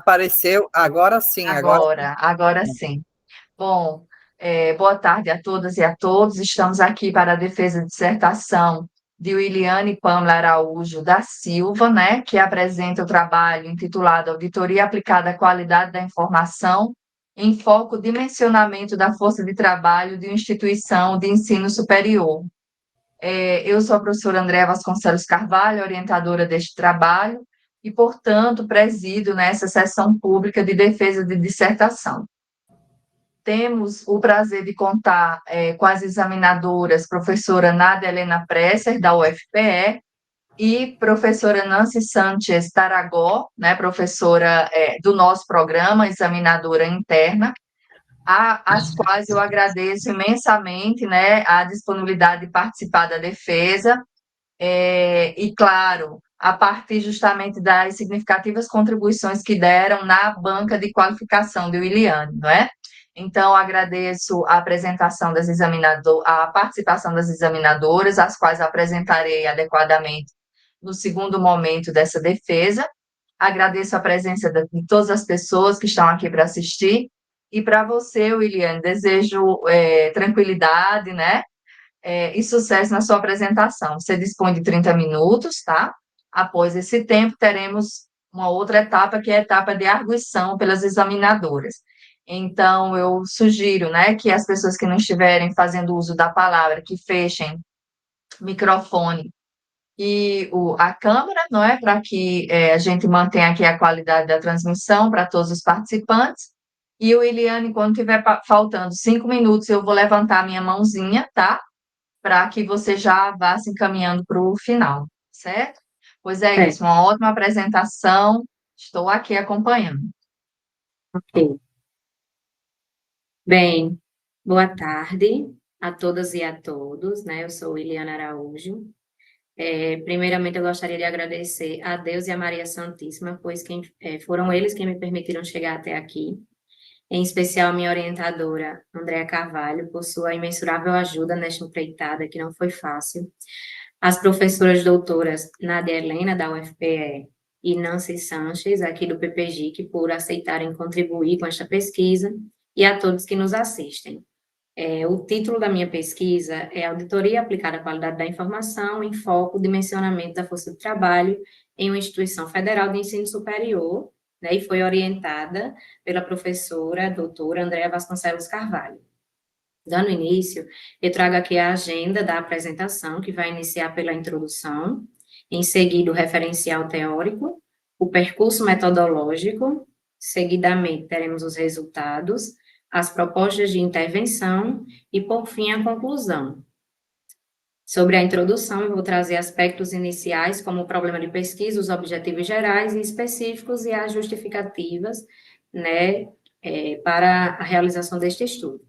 Apareceu, agora sim, agora sim. Agora sim. Bom, boa tarde a todas e a todos. Estamos aqui para a defesa de dissertação de Wiliane Pamela Araújo da Silva, né, que apresenta o trabalho intitulado Auditoria aplicada à qualidade da informação em foco dimensionamento da força de trabalho de uma instituição de ensino superior. Eu sou a professora Andréa Vasconcelos Carvalho, orientadora deste trabalho, e, portanto, presido nessa sessão pública de defesa de dissertação. Temos o prazer de contar com as examinadoras professora Nádia Helena Presser, da UFPE, e professora Nancy Sanchez Taragó, né, professora do nosso programa, examinadora interna, às quais eu agradeço imensamente, né, a disponibilidade de participar da defesa, e, claro, a partir justamente das significativas contribuições que deram na banca de qualificação de Wiliane, não é? Então, agradeço a apresentação das a participação das examinadoras, as quais apresentarei adequadamente no segundo momento dessa defesa. Agradeço a presença de todas as pessoas que estão aqui para assistir. E para você, Wiliane, desejo tranquilidade, né? E sucesso na sua apresentação. Você dispõe de 30 minutos, tá? Após esse tempo, teremos uma outra etapa, que é a etapa de arguição pelas examinadoras. Então, eu sugiro, né, que as pessoas que não estiverem fazendo uso da palavra, que fechem o microfone e a câmera, não é? Para que a gente mantenha aqui a qualidade da transmissão para todos os participantes. E o Eliane, quando tiver faltando 5 minutos, eu vou levantar a minha mãozinha, tá? Para que você já vá se encaminhando para o final, certo? Pois é É, isso, uma ótima apresentação, estou aqui acompanhando. ok. Bem, boa tarde a todas e a todos, né? Eu sou Eliana Araújo. Primeiramente, eu gostaria de agradecer a Deus e a Maria Santíssima, pois foram eles quem me permitiram chegar até aqui. Em especial, a minha orientadora, Andréa Carvalho, por sua imensurável ajuda nesta empreitada, que não foi fácil. As professoras doutoras Nádia Helena, da UFPE, e Nancy Sanches, aqui do PPGIC, por aceitarem contribuir com esta pesquisa, e a todos que nos assistem. O título da minha pesquisa é Auditoria aplicada à qualidade da informação em foco dimensionamento da força de trabalho em uma instituição federal de ensino superior, né, e foi orientada pela professora doutora Andréa Vasconcelos Carvalho. Dando início, eu trago aqui a agenda da apresentação, que vai iniciar pela introdução, em seguida o referencial teórico, o percurso metodológico, seguidamente teremos os resultados, as propostas de intervenção e, por fim, a conclusão. Sobre a introdução, eu vou trazer aspectos iniciais, como o problema de pesquisa, os objetivos gerais e específicos e as justificativas, né, para a realização deste estudo.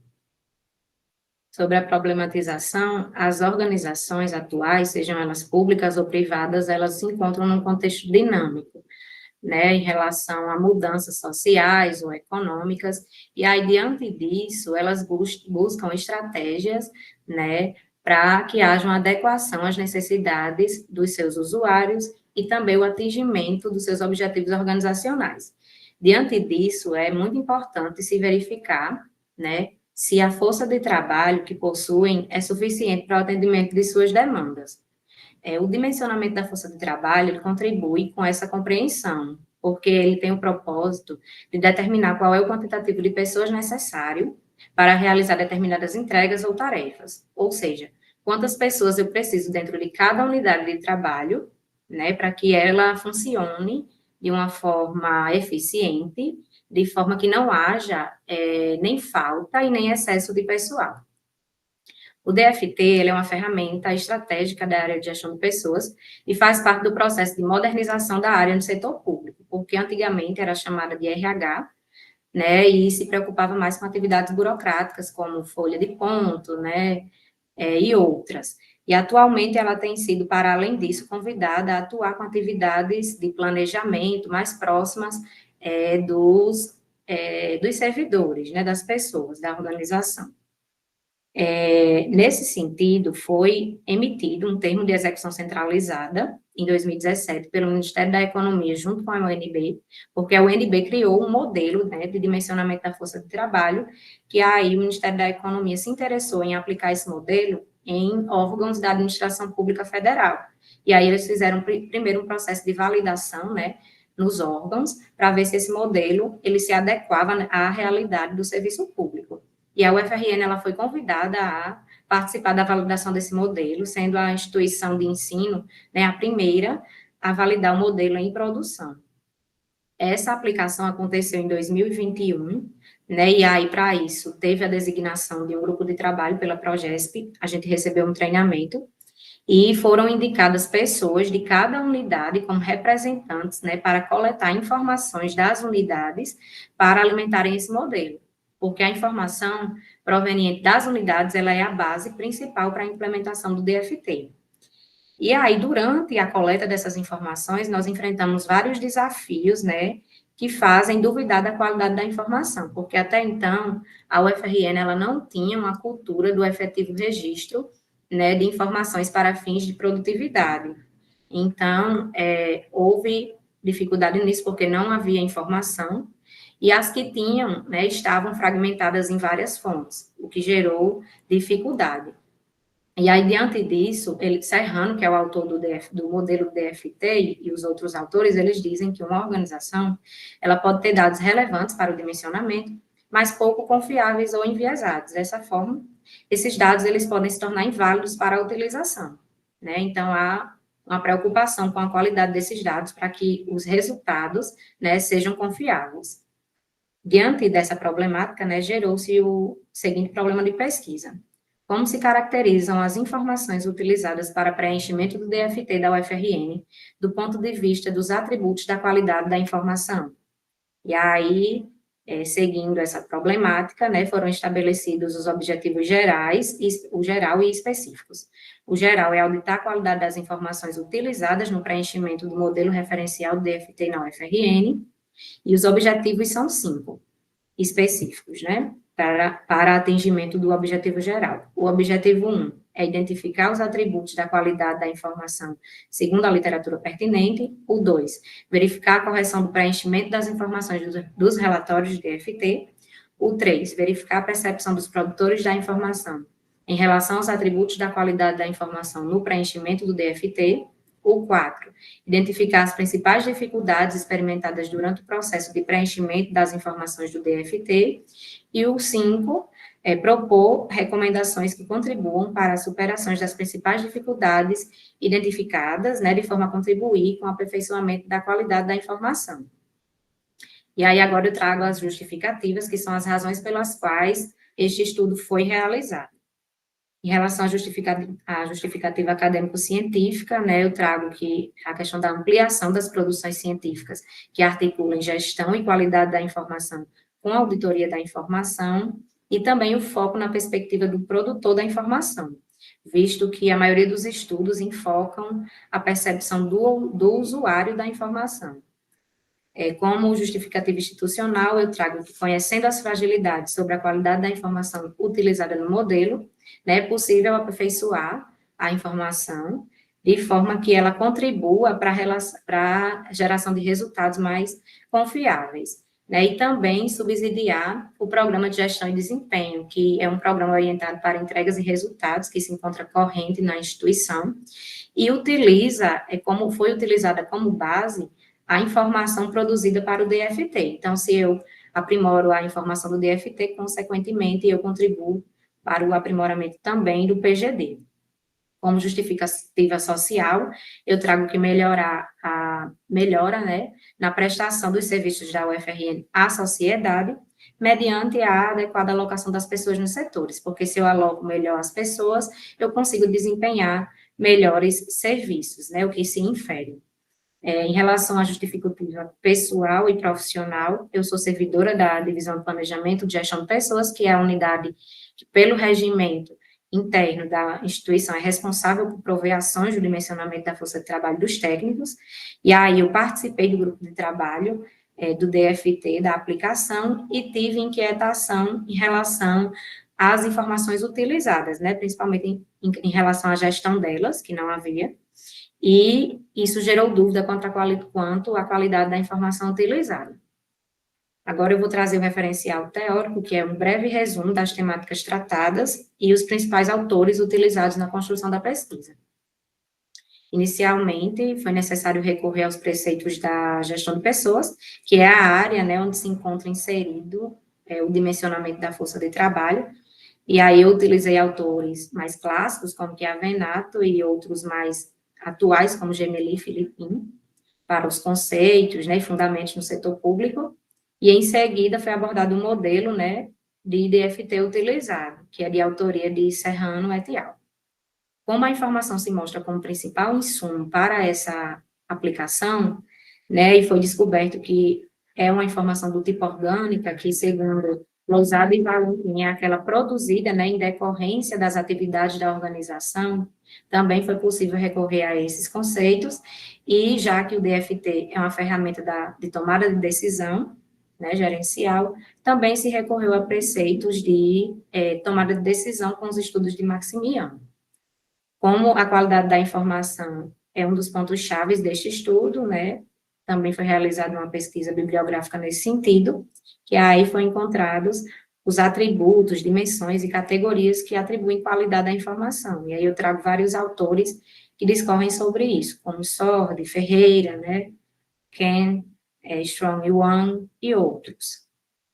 Sobre a problematização, as organizações atuais, sejam elas públicas ou privadas, elas se encontram num contexto dinâmico, né, em relação a mudanças sociais ou econômicas, e aí, diante disso, elas buscam estratégias, né, para que haja uma adequação às necessidades dos seus usuários e também o atingimento dos seus objetivos organizacionais. Diante disso, é muito importante se verificar, né, se a força de trabalho que possuem é suficiente para o atendimento de suas demandas. O dimensionamento da força de trabalho, ele contribui com essa compreensão, porque ele tem o propósito de determinar qual é o quantitativo de pessoas necessário para realizar determinadas entregas ou tarefas, ou seja, quantas pessoas eu preciso dentro de cada unidade de trabalho, né, para que ela funcione de uma forma eficiente, de forma que não haja nem falta e nem excesso de pessoal. O DFT ele é uma ferramenta estratégica da área de gestão de pessoas e faz parte do processo de modernização da área no setor público, porque antigamente era chamada de RH, né, e se preocupava mais com atividades burocráticas, como folha de ponto, né, e outras. E atualmente ela tem sido, para além disso, convidada a atuar com atividades de planejamento mais próximas dos servidores, né, das pessoas, da organização. Nesse sentido, foi emitido um termo de execução centralizada, em 2017, pelo Ministério da Economia, junto com a UNB, porque a UNB criou um modelo, né, de dimensionamento da força de trabalho, que aí o Ministério da Economia se interessou em aplicar esse modelo em órgãos da administração pública federal. E aí eles fizeram primeiro um processo de validação, né, nos órgãos, para ver se esse modelo ele se adequava à realidade do serviço público. E a UFRN ela foi convidada a participar da validação desse modelo, sendo a instituição de ensino, né, a primeira a validar o modelo em produção. Essa aplicação aconteceu em 2021, né, e aí, para isso, teve a designação de um grupo de trabalho pela Progesp, a gente recebeu um treinamento, e foram indicadas pessoas de cada unidade como representantes, né, para coletar informações das unidades para alimentarem esse modelo, porque a informação proveniente das unidades, ela é a base principal para a implementação do DFT. E aí, durante a coleta dessas informações, nós enfrentamos vários desafios, né, que fazem duvidar da qualidade da informação, porque até então, a UFRN, ela não tinha uma cultura do efetivo registro, né, de informações para fins de produtividade. Então, houve dificuldade nisso, porque não havia informação, e as que tinham, né, estavam fragmentadas em várias fontes, o que gerou dificuldade. E aí, diante disso, Serrano, que é o autor do modelo DFT, e os outros autores, eles dizem que uma organização, ela pode ter dados relevantes para o dimensionamento, mas pouco confiáveis ou enviesados. Dessa forma, esses dados, eles podem se tornar inválidos para a utilização, né? Então, há uma preocupação com a qualidade desses dados para que os resultados, né, sejam confiáveis. Diante dessa problemática, né, gerou-se o seguinte problema de pesquisa. Como se caracterizam as informações utilizadas para preenchimento do DFT da UFRN, do ponto de vista dos atributos da qualidade da informação? E aí, seguindo essa problemática, né, foram estabelecidos os objetivos gerais, o geral e específicos. O geral é auditar a qualidade das informações utilizadas no preenchimento do modelo referencial do DFT na UFRN, e os objetivos são 5 específicos, né, para atingimento do objetivo geral. O objetivo 1 é identificar os atributos da qualidade da informação segundo a literatura pertinente. O 2, verificar a correção do preenchimento das informações dos relatórios de DFT. O 3, verificar a percepção dos produtores da informação em relação aos atributos da qualidade da informação no preenchimento do DFT. O 4, identificar as principais dificuldades experimentadas durante o processo de preenchimento das informações do DFT. E o 5, propor recomendações que contribuam para as superações das principais dificuldades identificadas, né, de forma a contribuir com o aperfeiçoamento da qualidade da informação. E aí agora eu trago as justificativas, que são as razões pelas quais este estudo foi realizado. Em relação à justificativa acadêmico-científica, né, eu trago que a questão da ampliação das produções científicas que articulam gestão e qualidade da informação com a auditoria da informação, e também o foco na perspectiva do produtor da informação, visto que a maioria dos estudos enfocam a percepção do usuário da informação. Como justificativa institucional, eu trago que, conhecendo as fragilidades sobre a qualidade da informação utilizada no modelo, né, é possível aperfeiçoar a informação de forma que ela contribua para a geração de resultados mais confiáveis, né, e também subsidiar o programa de gestão e desempenho, que é um programa orientado para entregas e resultados, que se encontra corrente na instituição, e utiliza, como foi utilizada como base, a informação produzida para o DFT. Então, se eu aprimoro a informação do DFT, consequentemente, eu contribuo para o aprimoramento também do PGD. Como justificativa social, eu trago que melhora, né, na prestação dos serviços da UFRN à sociedade, mediante a adequada alocação das pessoas nos setores, porque se eu aloco melhor as pessoas, eu consigo desempenhar melhores serviços, né, o que se infere. Em relação à justificativa pessoal e profissional, eu sou servidora da Divisão de Planejamento de Gestão de Pessoas, que é a unidade que, pelo regimento interno da instituição, é responsável por prover ações do dimensionamento da força de trabalho dos técnicos, e aí eu participei do grupo de trabalho do DFT, da aplicação, e tive inquietação em relação às informações utilizadas, né, principalmente em relação à gestão delas, que não havia, e isso gerou dúvida quanto à qualidade da informação utilizada. Agora eu vou trazer o referencial teórico, que é um breve resumo das temáticas tratadas e os principais autores utilizados na construção da pesquisa. Inicialmente, foi necessário recorrer aos preceitos da gestão de pessoas, que é a área, né, onde se encontra inserido o dimensionamento da força de trabalho, e aí eu utilizei autores mais clássicos, como Chiavenato, e outros mais atuais, como Gemelli e Philippine, para os conceitos, né, e fundamentos no setor público, e em seguida foi abordado um modelo, né, de IDFT utilizado, que é de autoria de Serrano et al. Como a informação se mostra como principal insumo para essa aplicação, né, e foi descoberto que é uma informação do tipo orgânica, que, segundo Lousada e Valentim, é aquela produzida, né, em decorrência das atividades da organização, também foi possível recorrer a esses conceitos, e já que o DFT é uma ferramenta de tomada de decisão, né, gerencial, também se recorreu a preceitos de tomada de decisão com os estudos de Maximiano. Como a qualidade da informação é um dos pontos chaves deste estudo, né, também foi realizada uma pesquisa bibliográfica nesse sentido, que aí foram encontrados os atributos, dimensões e categorias que atribuem qualidade à informação. E aí eu trago vários autores que discorrem sobre isso, como Sordi, Ferreira, né, Ken, Strong e Wang e outros.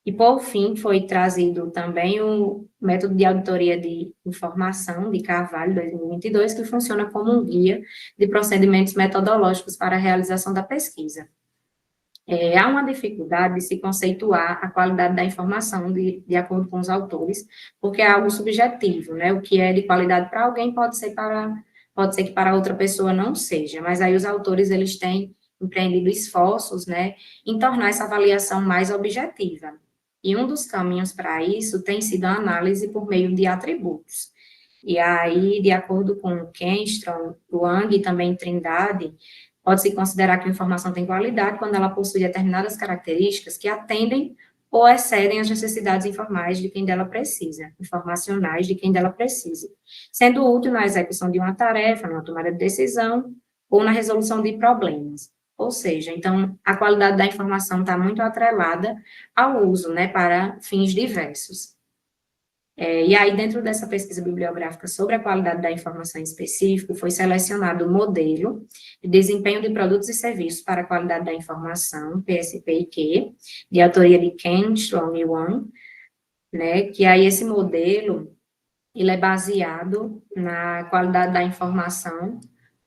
E, por fim, foi trazido também o método de auditoria de informação de Carvalho, 2022, que funciona como um guia de procedimentos metodológicos para a realização da pesquisa. Há uma dificuldade de se conceituar a qualidade da informação de acordo com os autores, porque é algo subjetivo, né? O que é de qualidade para alguém pode ser que para outra pessoa não seja, mas aí os autores, eles têm empreendido esforços, né, em tornar essa avaliação mais objetiva. E um dos caminhos para isso tem sido a análise por meio de atributos. E aí, de acordo com Kenstrom, Wang e também Trindade, pode-se considerar que a informação tem qualidade quando ela possui determinadas características que atendem ou excedem as necessidades informacionais de quem dela precisa, sendo útil na execução de uma tarefa, numa tomada de decisão ou na resolução de problemas. Ou seja, então, a qualidade da informação está muito atrelada ao uso, né, para fins diversos. E aí, dentro dessa pesquisa bibliográfica sobre a qualidade da informação em específico, foi selecionado o modelo de desempenho de produtos e serviços para a qualidade da informação, PSP-IQ, de autoria de Ken, Strong e Wang, né, que aí esse modelo, ele é baseado na qualidade da informação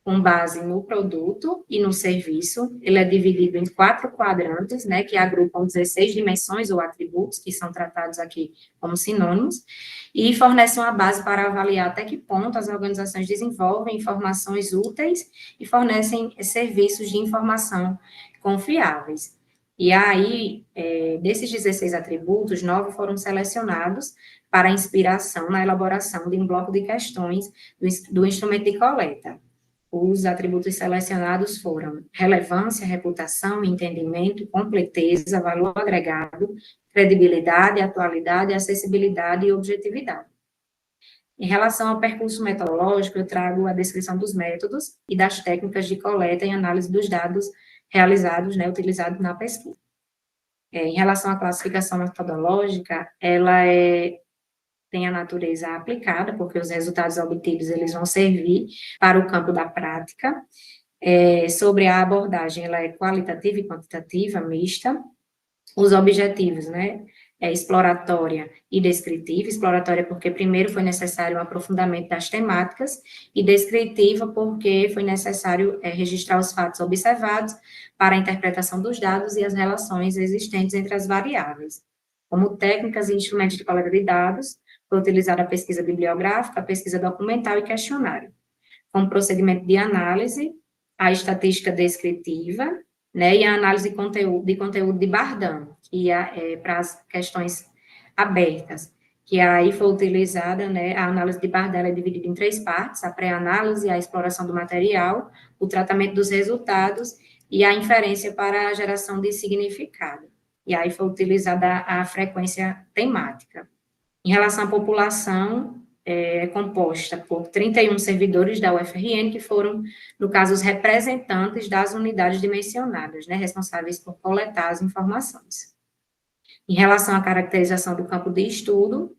com base no produto e no serviço. Ele é dividido em 4 quadrantes, né, que agrupam 16 dimensões ou atributos, que são tratados aqui como sinônimos, e fornecem uma base para avaliar até que ponto as organizações desenvolvem informações úteis e fornecem serviços de informação confiáveis. E aí, desses 16 atributos, 9 foram selecionados para inspiração na elaboração de um bloco de questões do instrumento de coleta. Os atributos selecionados foram relevância, reputação, entendimento, completeza, valor agregado, credibilidade, atualidade, acessibilidade e objetividade. Em relação ao percurso metodológico, eu trago a descrição dos métodos e das técnicas de coleta e análise dos dados realizados, né, utilizados na pesquisa. Em relação à classificação metodológica, ela tem a natureza aplicada, porque os resultados obtidos, eles vão servir para o campo da prática. Sobre a abordagem, ela é qualitativa e quantitativa, mista. Os objetivos, né, exploratória e descritiva. Exploratória porque primeiro foi necessário um aprofundamento das temáticas, e descritiva porque foi necessário registrar os fatos observados para a interpretação dos dados e as relações existentes entre as variáveis. Como técnicas e instrumentos de coleta de dados, foi utilizada a pesquisa bibliográfica, a pesquisa documental e questionário. Como procedimento de análise, a estatística descritiva, né, e a análise de conteúdo de Bardhan, que para as questões abertas, que aí foi utilizada, né, a análise de Bardhan é dividida em 3 partes, a pré-análise, a exploração do material, o tratamento dos resultados e a inferência para a geração de significado. E aí foi utilizada a frequência temática. Em relação à população, é composta por 31 servidores da UFRN, que foram, no caso, os representantes das unidades dimensionadas, né, responsáveis por coletar as informações. Em relação à caracterização do campo de estudo,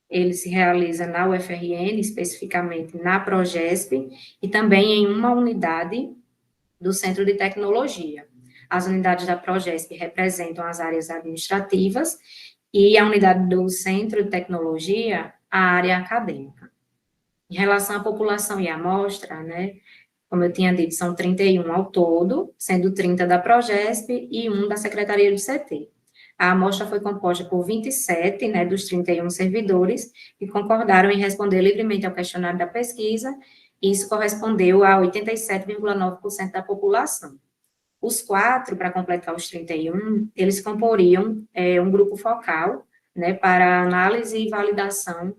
ele se realiza na UFRN, especificamente na Progesp, e também em uma unidade do Centro de Tecnologia. As unidades da Progesp representam as áreas administrativas e a unidade do Centro de Tecnologia, a área acadêmica. Em relação à população e à amostra, né, como eu tinha dito, são 31 ao todo, sendo 30 da Progesp e 1 da Secretaria de CT. A amostra foi composta por 27, né, dos 31 servidores, que concordaram em responder livremente ao questionário da pesquisa, e isso correspondeu a 87,9% da população. Os 4, para completar os 31, eles comporiam um grupo focal, né, para análise e validação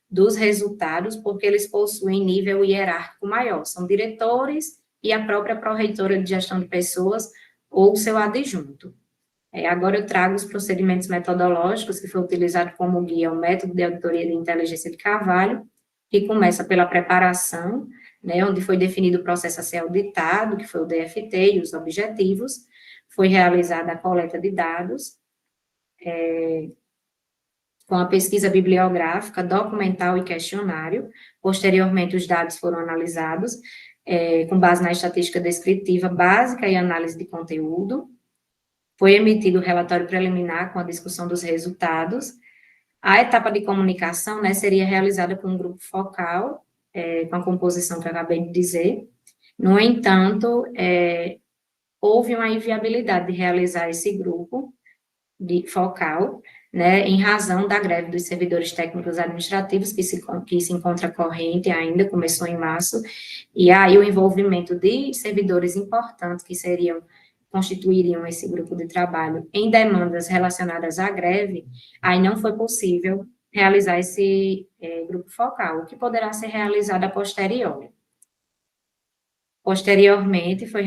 dos resultados, porque eles possuem nível hierárquico maior, são diretores e a própria pró-reitora de gestão de pessoas ou seu adjunto. Agora eu trago os procedimentos metodológicos que foi utilizado como guia o método de auditoria de inteligência de Carvalho, que começa pela preparação, né, onde foi definido o processo a ser auditado, que foi o DFT e os objetivos, foi realizada a coleta de dados, com a pesquisa bibliográfica, documental e questionário. Posteriormente, os dados foram analisados com base na estatística descritiva básica e análise de conteúdo. Foi emitido o relatório preliminar com a discussão dos resultados. A etapa de comunicação, né, seria realizada com um grupo focal, com a composição que eu acabei de dizer. No entanto, houve uma inviabilidade de realizar esse grupo de focal, né, em razão da greve dos servidores técnicos administrativos, que se encontra corrente ainda, começou em março, e aí o envolvimento de servidores importantes que constituiriam esse grupo de trabalho em demandas relacionadas à greve, aí não foi possível realizar esse grupo focal, o que poderá ser realizado a posteriori. Posteriormente, foi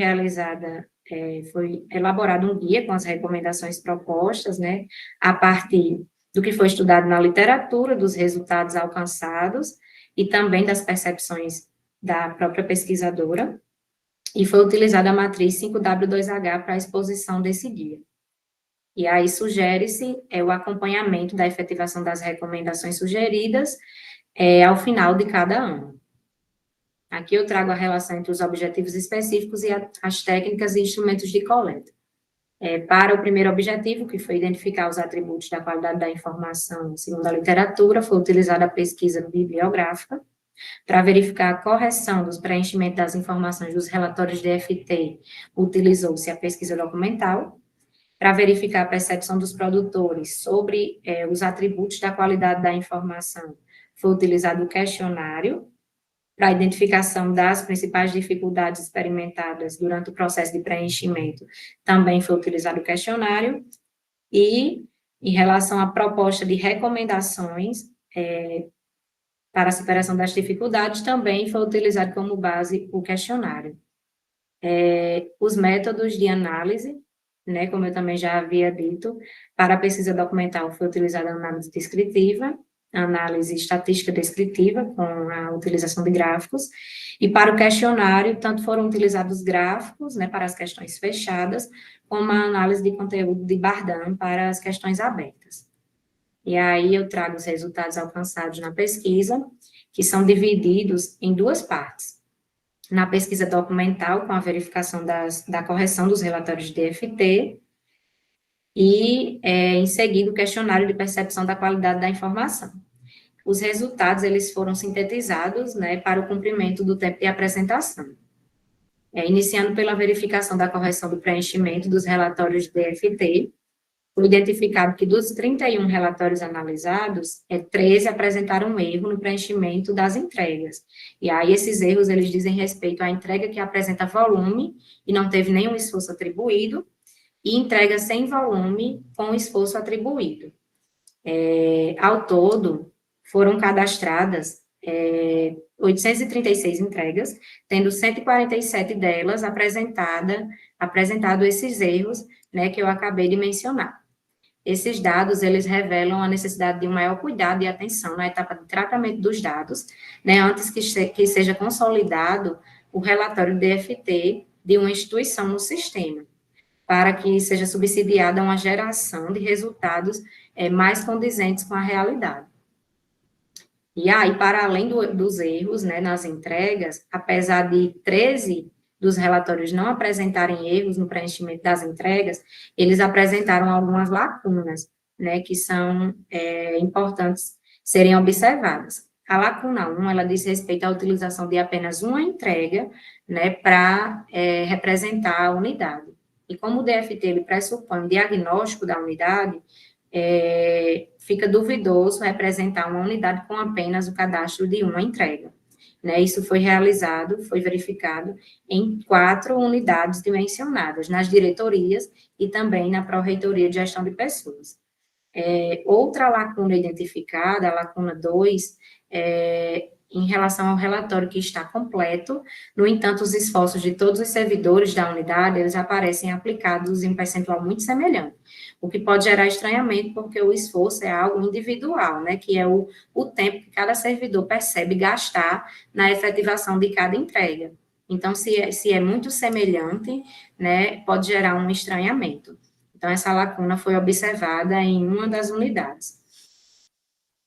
elaborado um guia com as recomendações propostas, né, a partir do que foi estudado na literatura, dos resultados alcançados e também das percepções da própria pesquisadora, e foi utilizada a matriz 5W2H para a exposição desse guia. E aí sugere-se o acompanhamento da efetivação das recomendações sugeridas ao final de cada ano. Aqui eu trago a relação entre os objetivos específicos e as técnicas e instrumentos de coleta. Para o primeiro objetivo, que foi identificar os atributos da qualidade da informação segundo a literatura, foi utilizada a pesquisa bibliográfica. Para verificar a correção dos preenchimentos das informações dos relatórios de FT, utilizou-se a pesquisa documental. Para verificar a percepção dos produtores sobre os atributos da qualidade da informação, foi utilizado o questionário. Para a identificação das principais dificuldades experimentadas durante o processo de preenchimento, também foi utilizado o questionário. E, em relação à proposta de recomendações, para a superação das dificuldades, também foi utilizado como base o questionário. Os métodos de análise, né, como eu também já havia dito, para a pesquisa documental foi utilizada a análise descritiva, a análise estatística descritiva, com a utilização de gráficos, e para o questionário, tanto foram utilizados gráficos, né, para as questões fechadas, como a análise de conteúdo de Bardan para as questões abertas. E aí eu trago os resultados alcançados na pesquisa, que são divididos em duas partes. Na pesquisa documental, com a verificação da correção dos relatórios de DFT, e, em seguida, o questionário de percepção da qualidade da informação. Os resultados, eles foram sintetizados, né, para o cumprimento do tempo de apresentação. Iniciando pela verificação da correção do preenchimento dos relatórios de DFT, foi identificado que dos 31 relatórios analisados, 13 apresentaram um erro no preenchimento das entregas. E aí, esses erros, eles dizem respeito à entrega que apresenta volume e não teve nenhum esforço atribuído, e entrega sem volume com esforço atribuído. Ao todo, foram cadastradas 836 entregas, tendo 147 delas apresentado esses erros, né, que eu acabei de mencionar. esses dados, eles revelam a necessidade de um maior cuidado e atenção na etapa de tratamento dos dados, né, antes que seja consolidado o relatório DFT de uma instituição no sistema, para que seja subsidiada uma geração de resultados mais condizentes com a realidade. E aí, para além dos erros, né, nas entregas, apesar de 13 dos relatórios não apresentarem erros no preenchimento das entregas, eles apresentaram algumas lacunas, né, que são importantes serem observadas. A lacuna 1, ela diz respeito à utilização de apenas uma entrega, né, para representar a unidade. E como o DFT ele pressupõe o diagnóstico da unidade, fica duvidoso representar uma unidade com apenas o cadastro de uma entrega. Né? Isso foi verificado em 4 unidades dimensionadas, nas diretorias e também na Pró-Reitoria de Gestão de Pessoas. Outra lacuna identificada, a lacuna 2, em relação ao relatório que está completo, no entanto, os esforços de todos os servidores da unidade, eles aparecem aplicados em um percentual muito semelhante, o que pode gerar estranhamento, porque o esforço é algo individual, né, que é o tempo que cada servidor percebe gastar na efetivação de cada entrega. Então, se é muito semelhante, né, pode gerar um estranhamento. Então, essa lacuna foi observada em uma das unidades.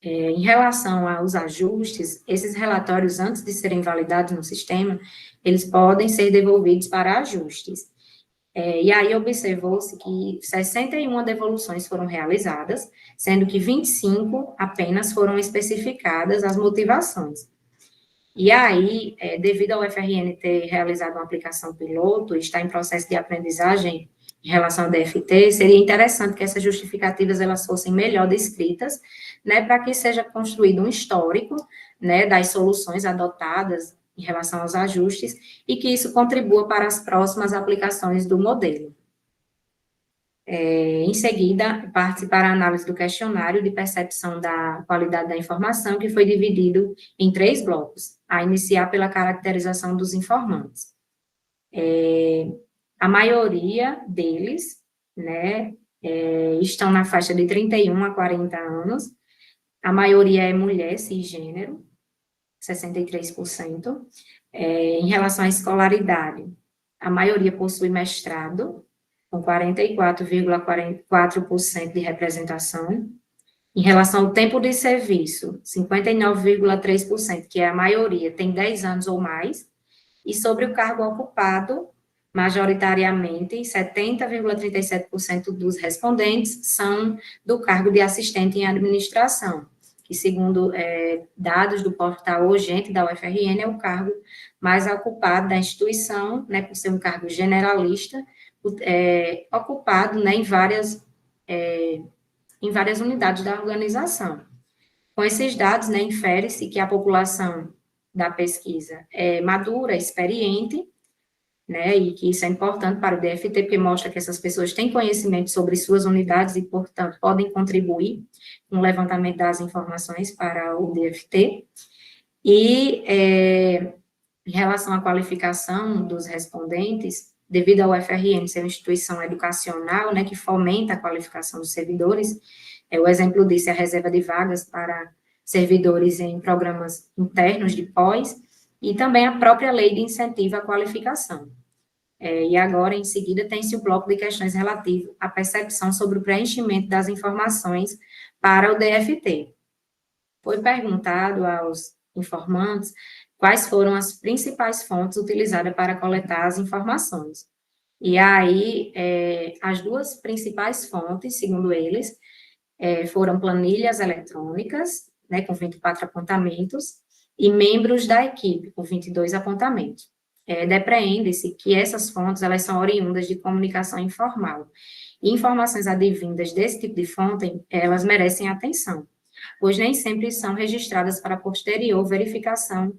Em relação aos ajustes, esses relatórios, antes de serem validados no sistema, eles podem ser devolvidos para ajustes. E aí observou-se que 61 devoluções foram realizadas, sendo que 25 apenas foram especificadas as motivações. E aí, devido ao FRN ter realizado uma aplicação piloto, está em processo de aprendizagem em relação ao DFT, seria interessante que essas justificativas elas fossem melhor descritas, né, para que seja construído um histórico, né, das soluções adotadas em relação aos ajustes e que isso contribua para as próximas aplicações do modelo. Em seguida, parte para a análise do questionário de percepção da qualidade da informação, que foi dividido em 3 blocos, a iniciar pela caracterização dos informantes. A maioria deles, né, estão na faixa de 31 a 40 anos, a maioria é mulher cisgênero, 63%. Em relação à escolaridade, a maioria possui mestrado, com 44,44% de representação. Em relação ao tempo de serviço, 59,3%, que é a maioria, tem 10 anos ou mais. E sobre o cargo ocupado, majoritariamente, 70,37% dos respondentes são do cargo de assistente em administração, que, segundo dados do portal Ogente da UFRN, é o cargo mais ocupado da instituição, né, por ser um cargo generalista, ocupado, né, em várias unidades da organização. Com esses dados, né, infere-se que a população da pesquisa é madura, experiente, né, e que isso é importante para o DFT, porque mostra que essas pessoas têm conhecimento sobre suas unidades e, portanto, podem contribuir com o levantamento das informações para o DFT. E, em relação à qualificação dos respondentes, devido ao UFRN ser uma instituição educacional, né, que fomenta a qualificação dos servidores, o exemplo disso é a reserva de vagas para servidores em programas internos de pós, e também a própria lei de incentivo à qualificação. E agora, em seguida, tem-se o bloco de questões relativo à percepção sobre o preenchimento das informações para o DFT. Foi perguntado aos informantes quais foram as principais fontes utilizadas para coletar as informações. E aí, as 2 principais fontes, segundo eles, foram planilhas eletrônicas, né, com 24 apontamentos, e membros da equipe, com 22 apontamentos. Depreende-se que essas fontes, elas são oriundas de comunicação informal. E informações advindas desse tipo de fonte, elas merecem atenção, pois nem sempre são registradas para posterior verificação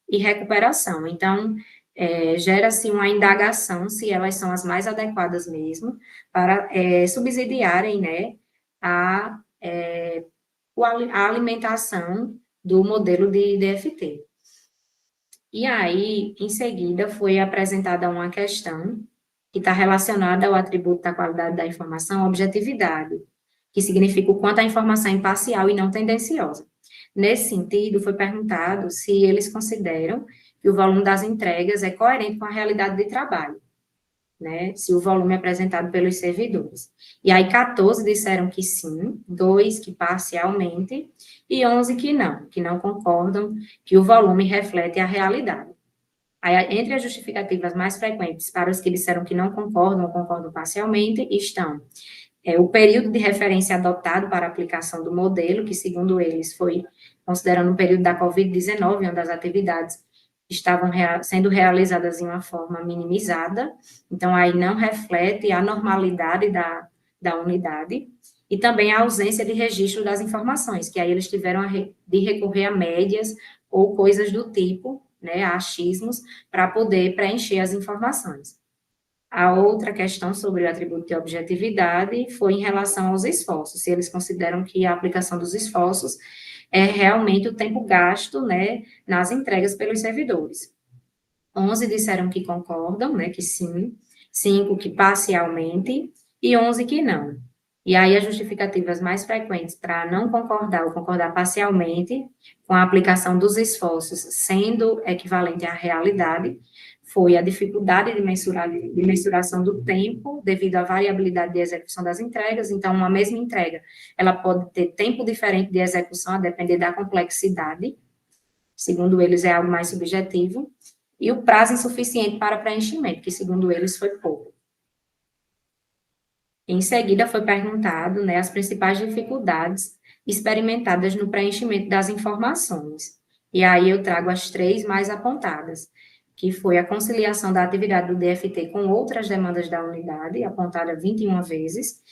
e recuperação. Então, gera-se uma indagação se elas são as mais adequadas mesmo, para subsidiarem, né, a alimentação do modelo de DFT. E aí, em seguida, foi apresentada uma questão que está relacionada ao atributo da qualidade da informação, objetividade. que significa o quanto a informação é imparcial e não tendenciosa. Nesse sentido, foi perguntado se eles consideram que o volume das entregas é coerente com a realidade de trabalho, né? Se o volume é apresentado pelos servidores. E aí, 14 disseram que sim, 2 que parcialmente, e 11 que não concordam que o volume reflete a realidade. Aí, entre as justificativas mais frequentes para os que disseram que não concordam ou concordam parcialmente, estão o período de referência adotado para a aplicação do modelo, que, segundo eles, foi considerando o período da Covid-19, onde as atividades estavam sendo realizadas em uma forma minimizada, então aí não reflete a normalidade da unidade, e também a ausência de registro das informações, que aí eles tiveram de recorrer a médias ou coisas do tipo, né, a achismos, para poder preencher as informações. A outra questão sobre o atributo de objetividade foi em relação aos esforços, se eles consideram que a aplicação dos esforços é realmente o tempo gasto, né, nas entregas pelos servidores. 11 disseram que concordam, né, que sim, 5 que parcialmente, e 11 que não. E aí, as justificativas mais frequentes para não concordar ou concordar parcialmente com a aplicação dos esforços sendo equivalente à realidade foi a dificuldade de mensuração do tempo devido à variabilidade de execução das entregas. Então, uma mesma entrega, ela pode ter tempo diferente de execução a depender da complexidade, segundo eles é algo mais subjetivo, e o prazo insuficiente para preenchimento, que segundo eles foi pouco. Em seguida, foi perguntado, né, as principais dificuldades experimentadas no preenchimento das informações. E aí eu trago as 3 mais apontadas, que foi a conciliação da atividade do DFT com outras demandas da unidade, apontada 21 vezes,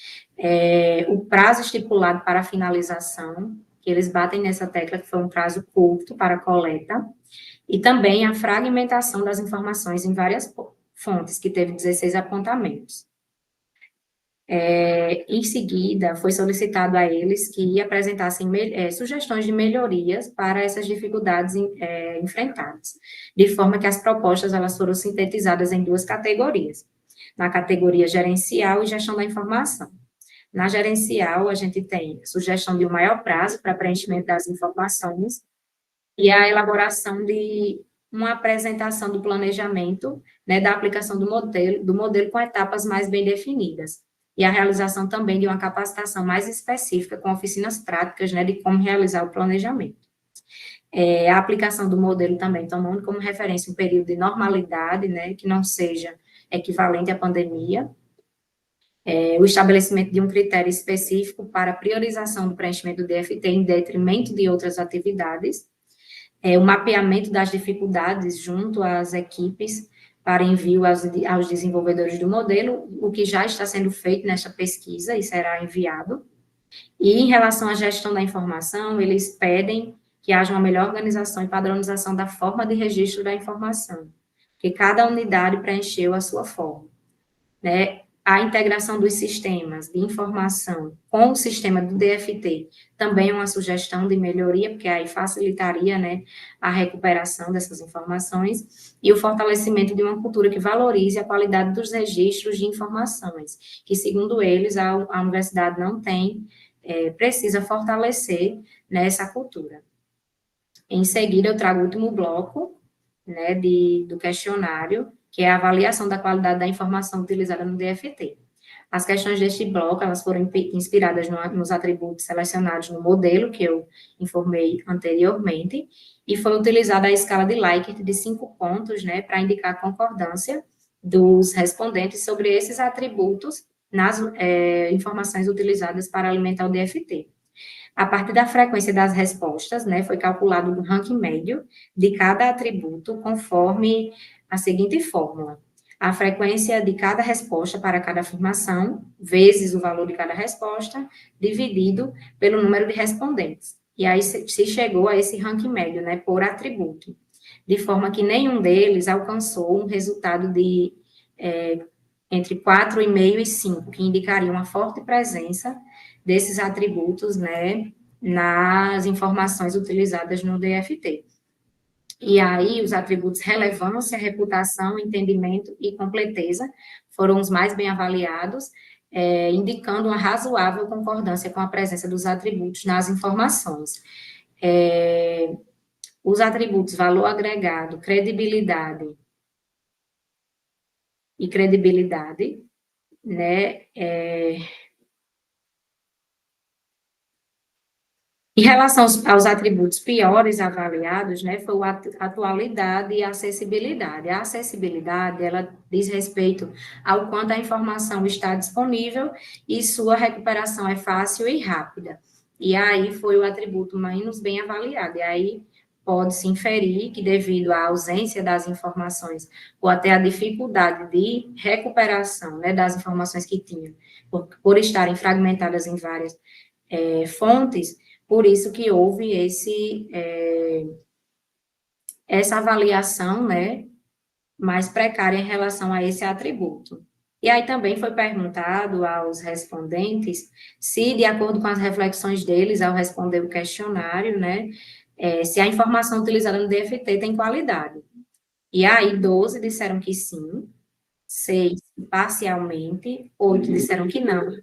o prazo estipulado para a finalização, que eles batem nessa tecla, que foi um prazo curto para a coleta, e também a fragmentação das informações em várias fontes, que teve 16 apontamentos. Em seguida, foi solicitado a eles que apresentassem sugestões de melhorias para essas dificuldades enfrentadas, de forma que as propostas elas foram sintetizadas em 2 categorias, na categoria gerencial e gestão da informação. Na gerencial, a gente tem sugestão de um maior prazo para preenchimento das informações e a elaboração de uma apresentação do planejamento, né, da aplicação do modelo com etapas mais bem definidas, e a realização também de uma capacitação mais específica com oficinas práticas, né, de como realizar o planejamento. A aplicação do modelo também tomando como referência um período de normalidade, né, que não seja equivalente à pandemia, o estabelecimento de um critério específico para a priorização do preenchimento do DFT em detrimento de outras atividades, o mapeamento das dificuldades junto às equipes para envio aos desenvolvedores do modelo, o que já está sendo feito nesta pesquisa e será enviado. E em relação à gestão da informação, eles pedem que haja uma melhor organização e padronização da forma de registro da informação, que cada unidade preencheu a sua forma, né? A integração dos sistemas de informação com o sistema do DFT também é uma sugestão de melhoria, porque aí facilitaria, né, a recuperação dessas informações, e o fortalecimento de uma cultura que valorize a qualidade dos registros de informações, que, segundo eles, a universidade não tem, precisa fortalecer nessa cultura. Em seguida, eu trago o último bloco, né, do questionário, que é a avaliação da qualidade da informação utilizada no DFT. As questões deste bloco, elas foram inspiradas nos atributos selecionados no modelo, que eu informei anteriormente, e foi utilizada a escala de Likert de 5 pontos, né, para indicar a concordância dos respondentes sobre esses atributos nas informações utilizadas para alimentar o DFT. A partir da frequência das respostas, né, foi calculado o ranking médio de cada atributo conforme a seguinte fórmula: a frequência de cada resposta para cada afirmação, vezes o valor de cada resposta, dividido pelo número de respondentes. E aí se chegou a esse ranking médio, né, por atributo, de forma que nenhum deles alcançou um resultado de entre 4,5 e 5, que indicaria uma forte presença desses atributos, né, nas informações utilizadas no DFT. E aí, os atributos relevância, reputação, entendimento e completeza foram os mais bem avaliados, indicando uma razoável concordância com a presença dos atributos nas informações. Os atributos valor agregado, credibilidade e credibilidade, né? Em relação aos atributos piores avaliados, né, foi a atualidade e a acessibilidade. A acessibilidade, ela diz respeito ao quanto a informação está disponível e sua recuperação é fácil e rápida. E aí foi o atributo menos bem avaliado. E aí pode-se inferir que devido à ausência das informações ou até à dificuldade de recuperação, né, das informações que tinha, por estarem fragmentadas em várias fontes, por isso que houve essa avaliação, né, mais precária em relação a esse atributo. E aí também foi perguntado aos respondentes se, de acordo com as reflexões deles ao responder o questionário, né, se a informação utilizada no DFT tem qualidade. E aí 12 disseram que sim, 6 parcialmente, 8 disseram que não,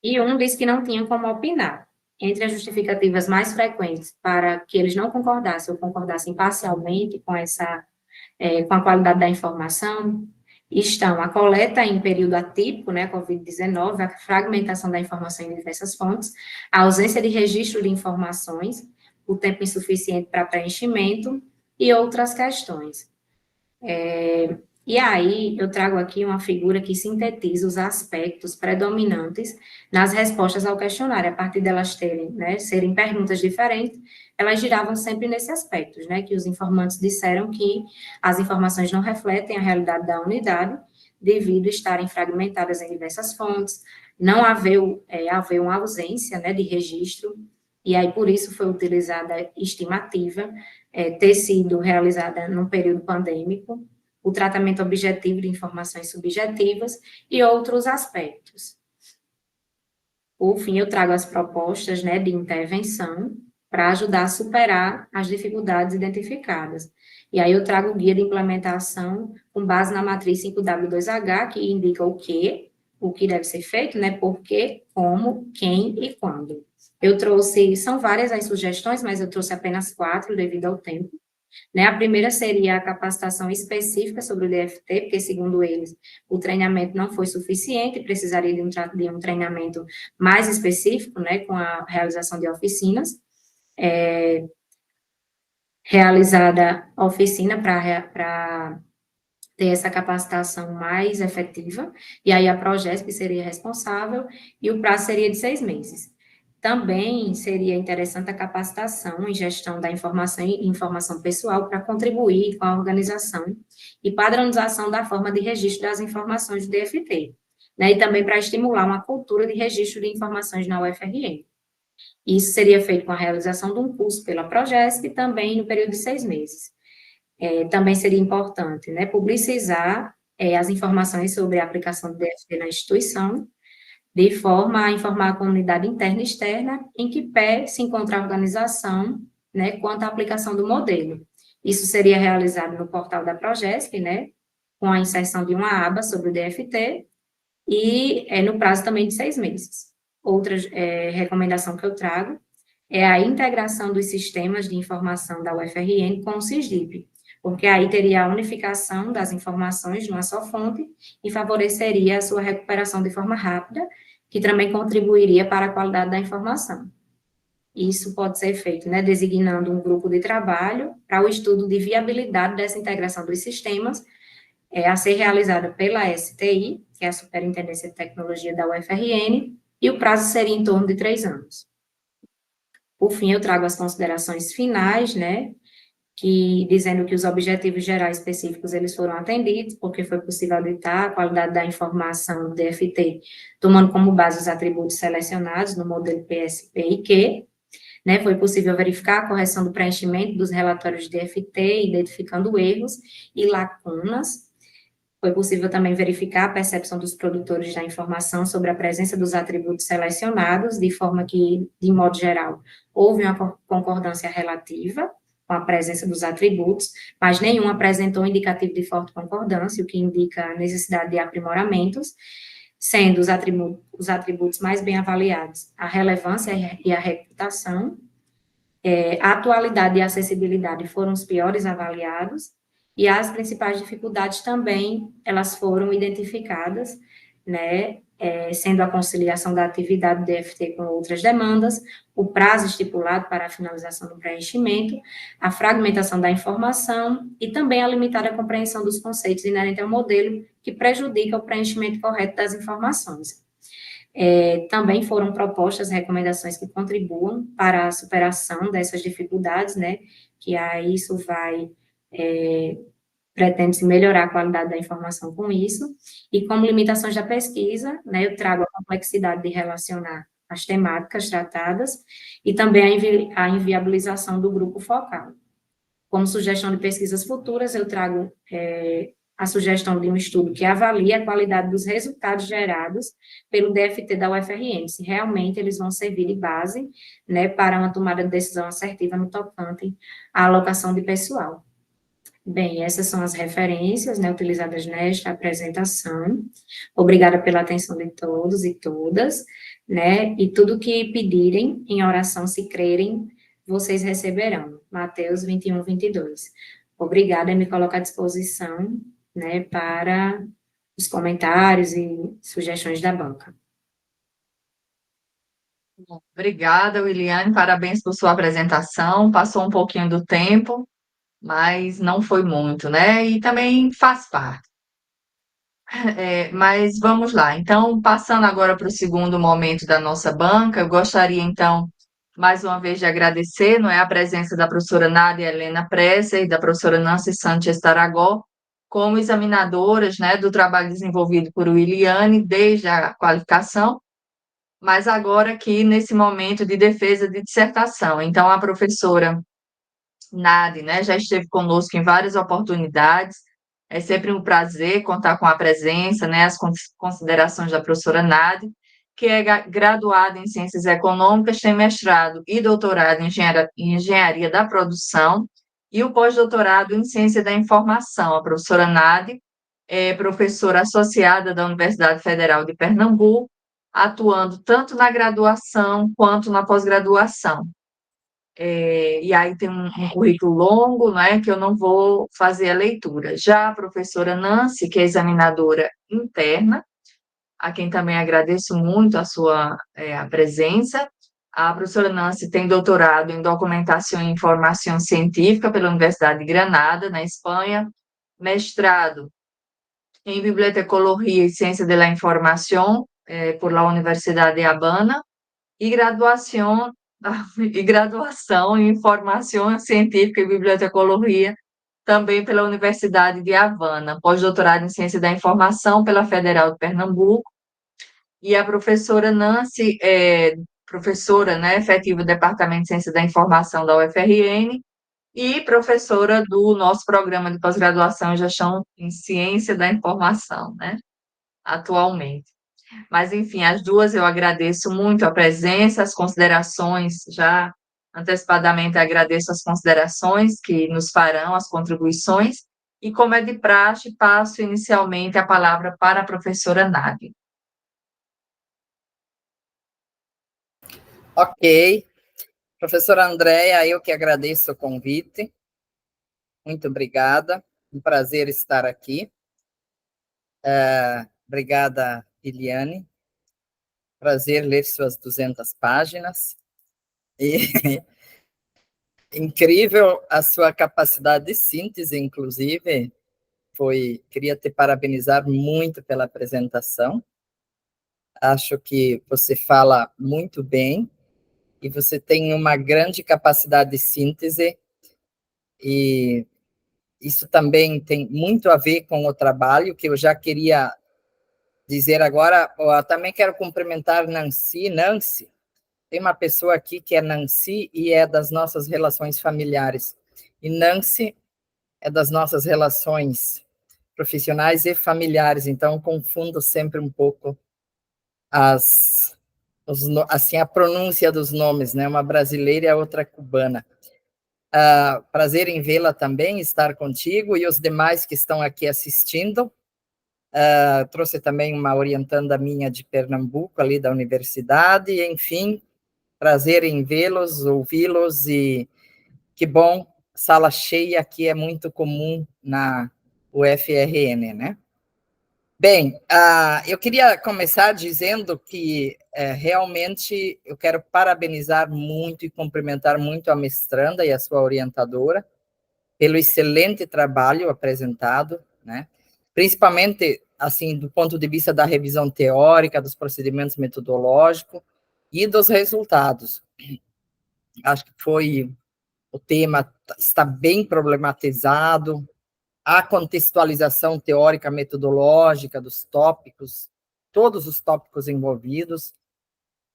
e 1 disse que não tinha como opinar. Entre as justificativas mais frequentes para que eles não concordassem ou concordassem parcialmente com com a qualidade da informação, estão a coleta em período atípico, né, Covid-19, a fragmentação da informação em diversas fontes, a ausência de registro de informações, o tempo insuficiente para preenchimento e outras questões. E aí, eu trago aqui uma figura que sintetiza os aspectos predominantes nas respostas ao questionário. A partir delas terem, né, serem perguntas diferentes, elas giravam sempre nesse aspecto, né, que os informantes disseram que as informações não refletem a realidade da unidade, devido a estarem fragmentadas em diversas fontes, não haver uma ausência, né, de registro, e aí por isso foi utilizada a estimativa, ter sido realizada num período pandêmico, o tratamento objetivo de informações subjetivas e outros aspectos. Por fim, eu trago as propostas, né, de intervenção para ajudar a superar as dificuldades identificadas. E aí eu trago o guia de implementação com base na matriz 5W2H, que indica o que deve ser feito, né, por quê, como, quem e quando. Eu trouxe, são várias as sugestões, mas eu trouxe apenas 4 devido ao tempo. Né, a primeira seria a capacitação específica sobre o DFT, porque, segundo eles, o treinamento não foi suficiente, precisaria de um treinamento mais específico, né, com a realização de oficinas, realizada a oficina para ter essa capacitação mais efetiva, e aí a Progesp seria responsável, e o prazo seria de 6 meses. Também seria interessante a capacitação em gestão da informação e informação pessoal para contribuir com a organização e padronização da forma de registro das informações do DFT, né, e também para estimular uma cultura de registro de informações na UFRN. Isso seria feito com a realização de um curso pela Progesp e também no período de 6 meses. Também seria importante, né, publicizar as informações sobre a aplicação do DFT na instituição, de forma a informar a comunidade interna e externa em que pé se encontra a organização, né, quanto à aplicação do modelo. Isso seria realizado no portal da Progesp, né, com a inserção de uma aba sobre o DFT, e no prazo também de 6 meses. Outra recomendação que eu trago é a integração dos sistemas de informação da UFRN com o SISDIP, porque aí teria a unificação das informações numa só fonte e favoreceria a sua recuperação de forma rápida, que também contribuiria para a qualidade da informação. Isso pode ser feito, né, designando um grupo de trabalho para o estudo de viabilidade dessa integração dos sistemas, a ser realizada pela STI, que é a Superintendência de Tecnologia da UFRN, e o prazo seria em torno de 3 anos. Por fim, eu trago as considerações finais, né, dizendo que os objetivos gerais específicos, eles foram atendidos, porque foi possível auditar a qualidade da informação do DFT, tomando como base os atributos selecionados no modelo PSP e Q, né, foi possível verificar a correção do preenchimento dos relatórios de DFT, identificando erros e lacunas. Foi possível também verificar a percepção dos produtores da informação sobre a presença dos atributos selecionados, de forma que, de modo geral, houve uma concordância relativa com a presença dos atributos, mas nenhum apresentou indicativo de forte concordância, o que indica a necessidade de aprimoramentos. sendo os atributos mais bem avaliados a relevância e a reputação, a atualidade e a acessibilidade foram os piores avaliados, e as principais dificuldades também, elas foram identificadas, né, sendo a conciliação da atividade do DFT com outras demandas, o prazo estipulado para a finalização do preenchimento, a fragmentação da informação e também a limitada compreensão dos conceitos inerentes ao modelo, que prejudica o preenchimento correto das informações. Também foram propostas recomendações que contribuam para a superação dessas dificuldades, né, que aí isso vai, pretende-se melhorar a qualidade da informação com isso, e como limitações da pesquisa, né, eu trago a complexidade de relacionar as temáticas tratadas, e também a inviabilização do grupo focal. Como sugestão de pesquisas futuras, eu trago a sugestão de um estudo que avalie a qualidade dos resultados gerados pelo DFT da UFRN, se realmente eles vão servir de base, né, para uma tomada de decisão assertiva no tocante à alocação de pessoal. Bem, essas são as referências, né, utilizadas nesta apresentação. Obrigada pela atenção de todos e todas, né, e tudo que pedirem em oração, se crerem, vocês receberão. Mateus 21, 22. Obrigada, me coloco à disposição, né, para os comentários e sugestões da banca. Obrigada, Wiliane, parabéns por sua apresentação. Passou um pouquinho do tempo, mas não foi muito, né? E também faz parte. Mas vamos lá. Então, passando agora para o segundo momento da nossa banca, eu gostaria, então, mais uma vez de agradecer, não é, a presença da professora Nádia Helena Presser e da professora Nancy Sanchez Taragó, como examinadoras, né, do trabalho desenvolvido por Wiliane desde a qualificação, mas agora aqui nesse momento de defesa de dissertação. Então, a professora Nádia, né, já esteve conosco em várias oportunidades. É sempre um prazer contar com a presença, né, as considerações da professora Nádia, que é graduada em Ciências Econômicas, tem mestrado e doutorado em Engenharia da Produção e o pós-doutorado em Ciência da Informação. A professora Nádia é professora associada da Universidade Federal de Pernambuco, atuando tanto na graduação quanto na pós-graduação. E aí tem um currículo longo, né, que eu não vou fazer a leitura. Já a professora Nancy, que é examinadora interna, a quem também agradeço muito a presença. A professora Nancy tem doutorado em Documentação e Informação Científica pela Universidade de Granada, na Espanha, mestrado em Bibliotecologia e Ciência de la Información por la Universidade de Habana, e graduação em Informação Científica e Bibliotecologia, também pela Universidade de Havana, pós-doutorado em Ciência da Informação pela Federal de Pernambuco, e a professora Nancy é professora, né, efetiva do Departamento de Ciência da Informação da UFRN, e professora do nosso programa de pós-graduação em Gestão em Ciência da Informação, né, atualmente. Mas, enfim, as duas eu agradeço muito a presença, as considerações, já antecipadamente agradeço as considerações que nos farão, as contribuições, e como é de praxe, passo inicialmente a palavra para a professora Nádia. Ok. Professora Andréia, eu que agradeço o convite. Muito obrigada. Um prazer estar aqui. Obrigada, Eliane. Prazer ler suas 200 páginas. E incrível a sua capacidade de síntese, inclusive. Queria te parabenizar muito pela apresentação. Acho que você fala muito bem e você tem uma grande capacidade de síntese, e isso também tem muito a ver com o trabalho, que eu já queria dizer agora. Eu também quero cumprimentar Nancy. Nancy, tem uma pessoa aqui que é Nancy e é das nossas relações familiares, e Nancy é das nossas relações profissionais e familiares, então confundo sempre um pouco assim, a pronúncia dos nomes, né? Uma brasileira e a outra cubana. Prazer em vê-la também, estar contigo e os demais que estão aqui assistindo. trouxe também uma orientanda minha de Pernambuco, ali da universidade, enfim, prazer em vê-los, ouvi-los, e que bom, sala cheia aqui é muito comum na UFRN, né? Bem, eu queria começar dizendo que realmente eu quero parabenizar muito e cumprimentar muito a mestranda e a sua orientadora pelo excelente trabalho apresentado, né? Principalmente, assim, do ponto de vista da revisão teórica, dos procedimentos metodológicos e dos resultados. Acho que o tema está bem problematizado, a contextualização teórica metodológica dos tópicos, todos os tópicos envolvidos,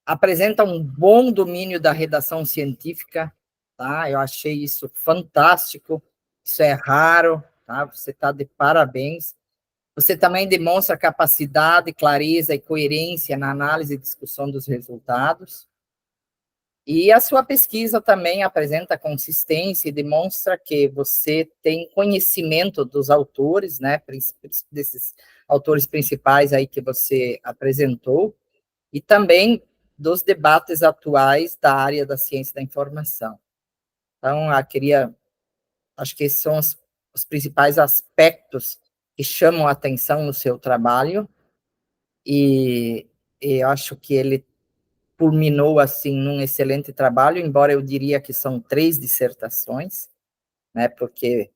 apresenta um bom domínio da redação científica, tá? Eu achei isso fantástico, isso é raro, tá? Você está de parabéns. Você também demonstra capacidade, clareza e coerência na análise e discussão dos resultados. E a sua pesquisa também apresenta consistência e demonstra que você tem conhecimento dos autores, né, desses autores principais aí que você apresentou, e também dos debates atuais da área da ciência da informação. Então, acho que esses são os principais aspectos que chamam a atenção no seu trabalho, e eu acho que ele culminou, assim, num excelente trabalho, embora eu diria que são 3 dissertações, né, porque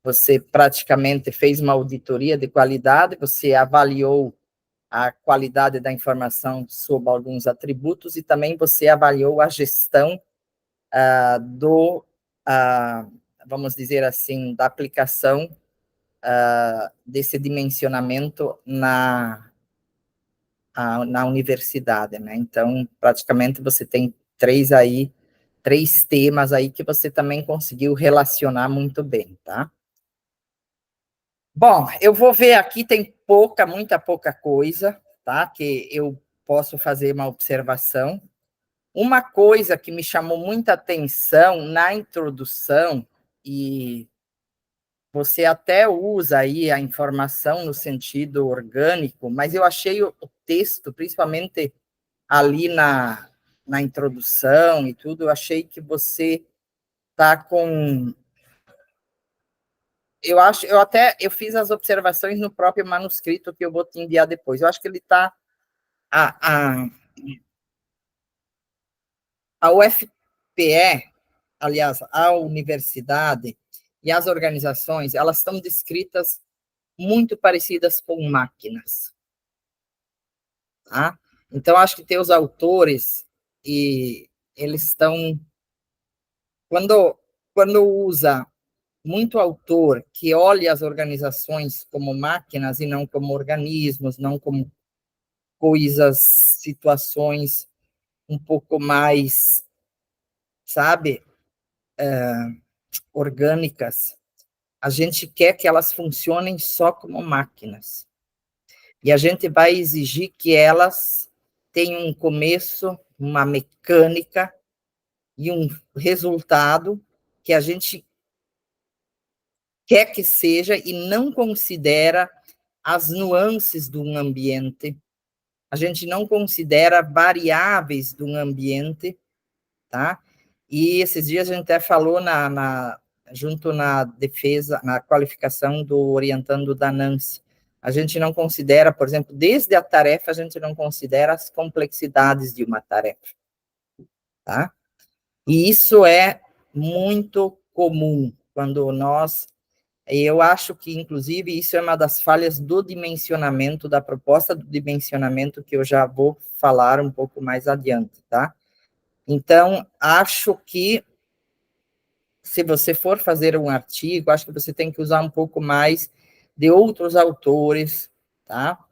você praticamente fez uma auditoria de qualidade, você avaliou a qualidade da informação sob alguns atributos, e também você avaliou a gestão vamos dizer assim, da aplicação desse dimensionamento na universidade, né? Então, praticamente você tem 3 temas aí que você também conseguiu relacionar muito bem, tá? Bom, eu vou ver aqui, tem muita pouca coisa, tá? Que eu posso fazer uma observação. Uma coisa que me chamou muita atenção na introdução, e você até usa aí a informação no sentido orgânico, mas eu achei o texto, principalmente ali na introdução e tudo, eu achei que você está com... Eu fiz as observações no próprio manuscrito que eu vou te enviar depois. Eu acho que ele está... A UFPE, aliás, a universidade e as organizações, elas estão descritas muito parecidas com máquinas, tá? Então, acho que tem os autores, e eles estão... Quando usa muito autor que olha as organizações como máquinas e não como organismos, não como coisas, situações um pouco mais, sabe, orgânicas, a gente quer que elas funcionem só como máquinas. E a gente vai exigir que elas tenham um começo, uma mecânica e um resultado que a gente quer que seja, e não considera as nuances de um ambiente, a gente não considera variáveis de um ambiente, tá? E esses dias a gente até falou junto na defesa, na qualificação do orientando da Nancy, a gente não considera, por exemplo, desde a tarefa, a gente não considera as complexidades de uma tarefa, tá? E isso é muito comum quando eu acho que, inclusive, isso é uma das falhas do dimensionamento, da proposta do dimensionamento, que eu já vou falar um pouco mais adiante, tá? Então, acho que, se você for fazer um artigo, acho que você tem que usar um pouco mais de outros autores, tá?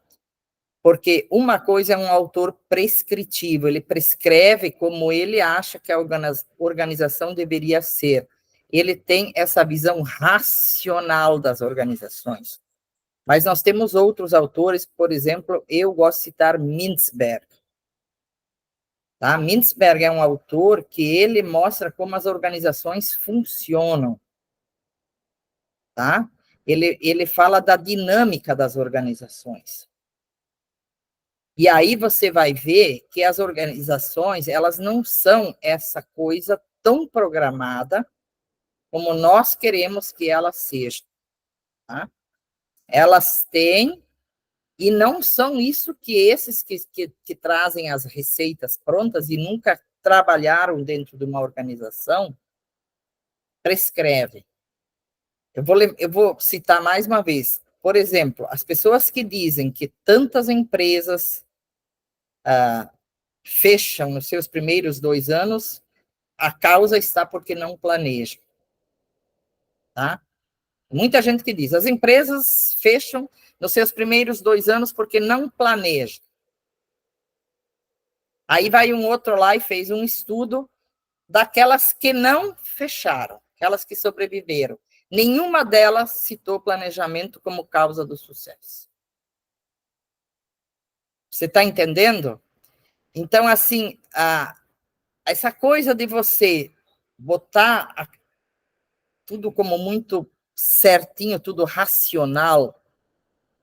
Porque uma coisa é um autor prescritivo, ele prescreve como ele acha que a organização deveria ser. Ele tem essa visão racional das organizações. Mas nós temos outros autores, por exemplo, eu gosto de citar Mintzberg. Tá? Mintzberg é um autor que ele mostra como as organizações funcionam. Tá? ele fala da dinâmica das organizações. E aí você vai ver que as organizações, elas não são essa coisa tão programada como nós queremos que elas sejam. Tá? Elas têm, e não são isso que esses que trazem as receitas prontas e nunca trabalharam dentro de uma organização prescrevem. Eu vou citar mais uma vez. Por exemplo, as pessoas que dizem que tantas empresas fecham nos seus primeiros 2 anos, a causa está porque não planejam. Tá? Muita gente que diz, as empresas fecham nos seus primeiros 2 anos porque não planejam. Aí vai um outro lá e fez um estudo daquelas que não fecharam, aquelas que sobreviveram. Nenhuma delas citou planejamento como causa do sucesso. Você está entendendo? Então, assim, essa coisa de você botar tudo como muito certinho, tudo racional,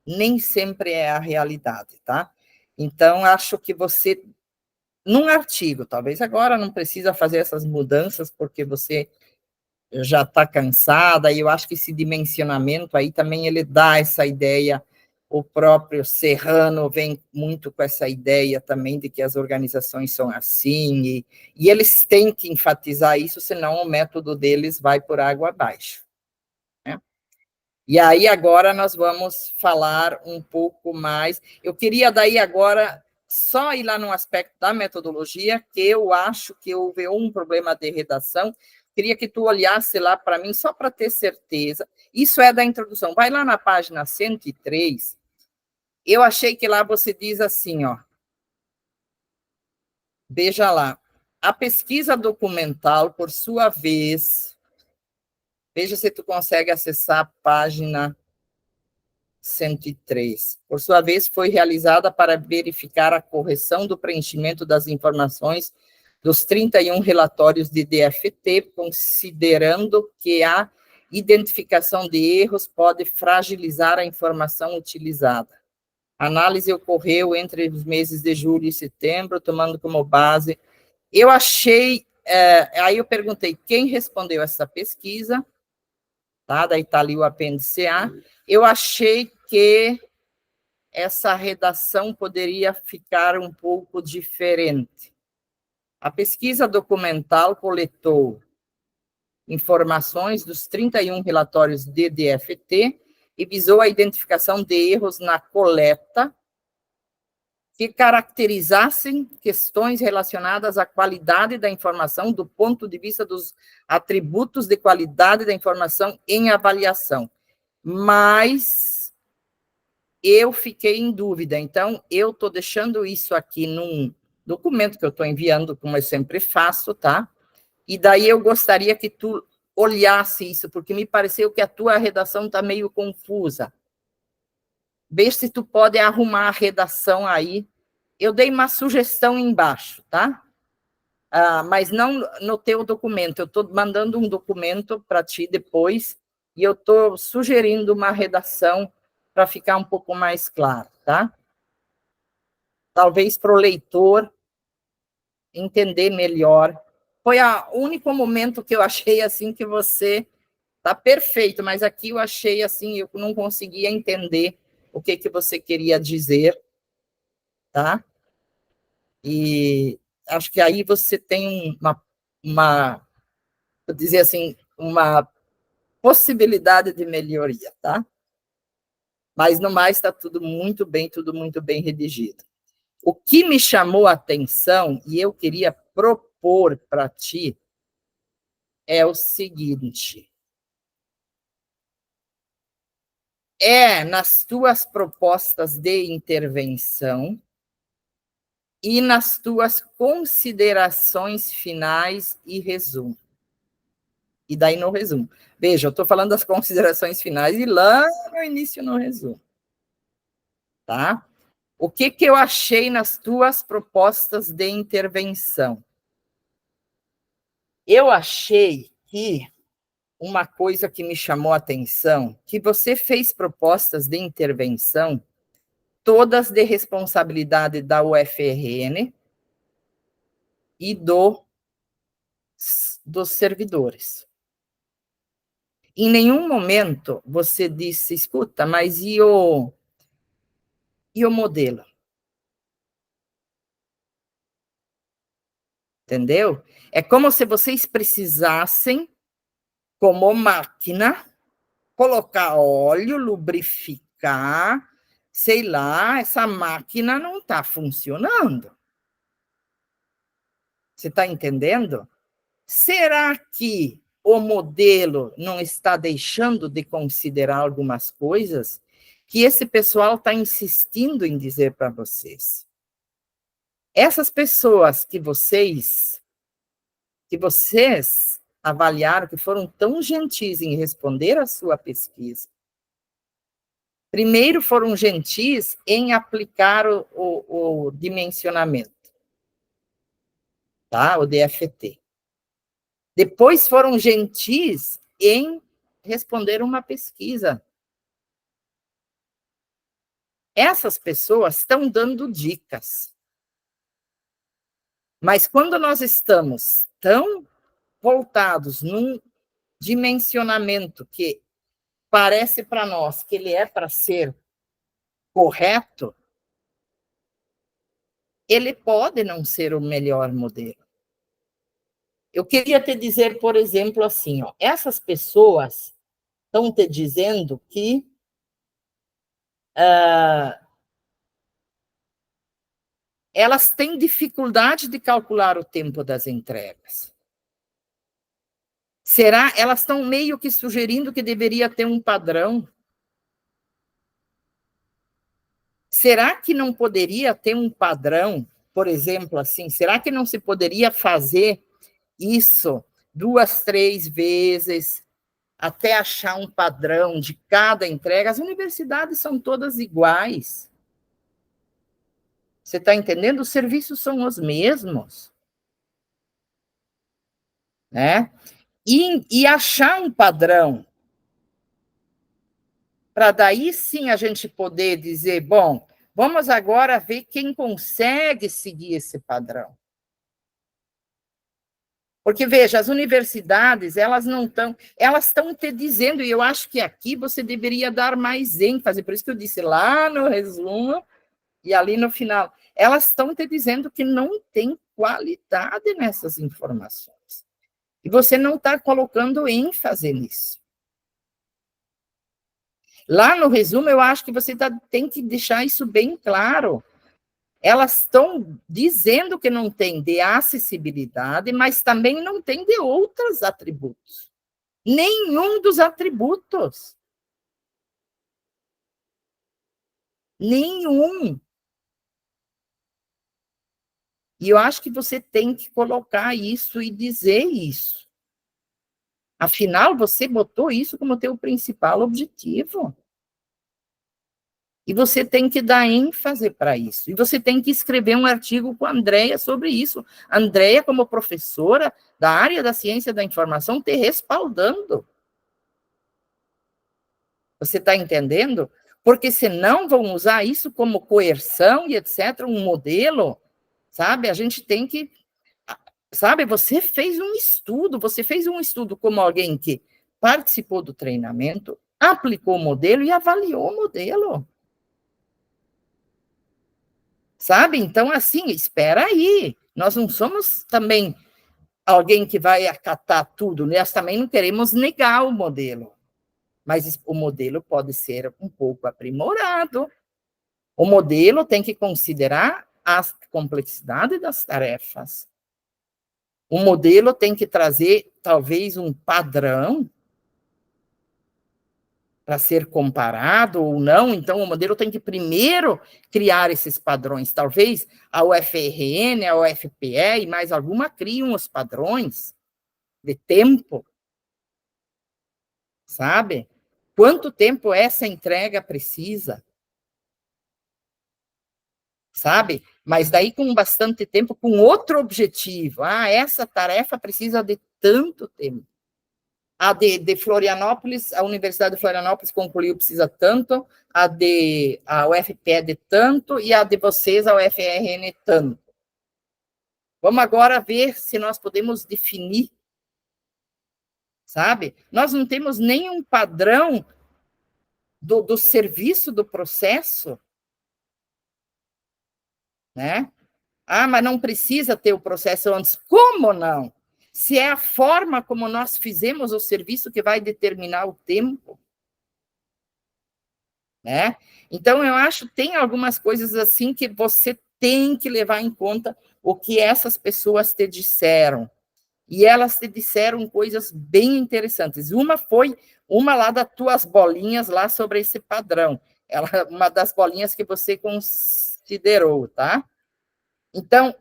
nem sempre é a realidade, tá? Então, acho que você, num artigo, talvez agora não precisa fazer essas mudanças, porque você já está cansada, e eu acho que esse dimensionamento aí também ele dá essa ideia, o próprio Serrano vem muito com essa ideia também de que as organizações são assim, e eles têm que enfatizar isso, senão o método deles vai por água abaixo. Né? E aí agora nós vamos falar um pouco mais, eu queria daí agora só ir lá no aspecto da metodologia, que eu acho que houve um problema de redação. Queria que tu olhasse lá para mim, só para ter certeza. Isso é da introdução. Vai lá na página 103. Eu achei que lá você diz assim, ó. Veja lá. A pesquisa documental, por sua vez, veja se tu consegue acessar a página 103. Por sua vez, foi realizada para verificar a correção do preenchimento das informações dos 31 relatórios de DFT, considerando que a identificação de erros pode fragilizar a informação utilizada. A análise ocorreu entre os meses de julho e setembro, tomando como base... Eu achei... aí eu perguntei quem respondeu essa pesquisa, tá? Daí está ali o apêndice A. Eu achei que essa redação poderia ficar um pouco diferente. A pesquisa documental coletou informações dos 31 relatórios de DFT e visou a identificação de erros na coleta que caracterizassem questões relacionadas à qualidade da informação do ponto de vista dos atributos de qualidade da informação em avaliação. Mas eu fiquei em dúvida, então eu estou deixando isso aqui num documento que eu estou enviando, como eu sempre faço, tá? E daí eu gostaria que tu olhasse isso, porque me pareceu que a tua redação está meio confusa. Vê se tu pode arrumar a redação aí. Eu dei uma sugestão embaixo, tá? Mas não no teu documento. Eu estou mandando um documento para ti depois e eu estou sugerindo uma redação para ficar um pouco mais claro, tá? Talvez para o leitor entender melhor. Foi o único momento que eu achei assim que você está perfeito, mas aqui eu achei assim, eu não conseguia entender o que você queria dizer, tá? E acho que aí você tem vou dizer assim, uma possibilidade de melhoria, tá? Mas, no mais, está tudo muito bem redigido. O que me chamou a atenção, e eu queria propor para ti, é o seguinte: nas tuas propostas de intervenção e nas tuas considerações finais e resumo. E daí no resumo. Veja, eu estou falando das considerações finais e lá no início no resumo. Tá? O que eu achei nas tuas propostas de intervenção? Eu achei que uma coisa que me chamou a atenção, que você fez propostas de intervenção, todas de responsabilidade da UFRN e dos servidores. Em nenhum momento você disse, escuta, mas e o modelo? Entendeu? É como se vocês precisassem, como máquina, colocar óleo, lubrificar, sei lá, essa máquina não está funcionando. Você está entendendo? Será que o modelo não está deixando de considerar algumas coisas que esse pessoal está insistindo em dizer para vocês? Essas pessoas que vocês avaliaram, que foram tão gentis em responder à sua pesquisa, primeiro foram gentis em aplicar o dimensionamento, tá? O DFT. Depois foram gentis em responder uma pesquisa. Essas pessoas estão dando dicas. Mas quando nós estamos tão voltados num dimensionamento que parece para nós que ele é para ser correto, ele pode não ser o melhor modelo. Eu queria te dizer, por exemplo, assim, ó, essas pessoas estão te dizendo que elas têm dificuldade de calcular o tempo das entregas. Será? Elas estão meio que sugerindo que deveria ter um padrão. Será que não poderia ter um padrão, por exemplo, assim, será que não se poderia fazer isso 2, 3 vezes, até achar um padrão de cada entrega? As universidades são todas iguais. Você está entendendo? Os serviços são os mesmos. Né? E achar um padrão, para daí sim a gente poder dizer, bom, vamos agora ver quem consegue seguir esse padrão. Porque, veja, as universidades, elas estão te dizendo, e eu acho que aqui você deveria dar mais ênfase, por isso que eu disse lá no resumo e ali no final, elas estão te dizendo que não tem qualidade nessas informações. E você não está colocando ênfase nisso. Lá no resumo, eu acho que você tem que deixar isso bem claro. Elas estão dizendo que não tem de acessibilidade, mas também não tem de outros atributos. Nenhum dos atributos. Nenhum. E eu acho que você tem que colocar isso e dizer isso. Afinal, você botou isso como teu principal objetivo. E você tem que dar ênfase para isso. E você tem que escrever um artigo com a Andréia sobre isso. A Andréia, como professora da área da ciência da informação, te respaldando. Você está entendendo? Porque senão vão usar isso como coerção e etc., um modelo, sabe? A gente tem que... Sabe, você fez um estudo como alguém que participou do treinamento, aplicou o modelo e avaliou o modelo. Sabe? Então, assim, espera aí. Nós não somos também alguém que vai acatar tudo. Nós também não queremos negar o modelo. Mas o modelo pode ser um pouco aprimorado. O modelo tem que considerar a complexidade das tarefas. O modelo tem que trazer, talvez, um padrão para ser comparado ou não. Então, o modelo tem que primeiro criar esses padrões. Talvez a UFRN, a UFPE e mais alguma criam os padrões de tempo, sabe? Quanto tempo essa entrega precisa? Sabe? Mas daí com bastante tempo, com outro objetivo. Ah, essa tarefa precisa de tanto tempo. A de Florianópolis, a Universidade de Florianópolis concluiu, precisa tanto, a UFPE é de tanto, e a de vocês, a UFRN, tanto. Vamos agora ver se nós podemos definir, sabe? Nós não temos nenhum padrão do serviço do processo, né? Ah, mas não precisa ter o processo antes. Como não? Se é a forma como nós fizemos o serviço que vai determinar o tempo, né? Então, eu acho que tem algumas coisas assim que você tem que levar em conta o que essas pessoas te disseram. E elas te disseram coisas bem interessantes. Uma lá das tuas bolinhas lá sobre esse padrão. Uma das bolinhas que você considerou, tá? Então,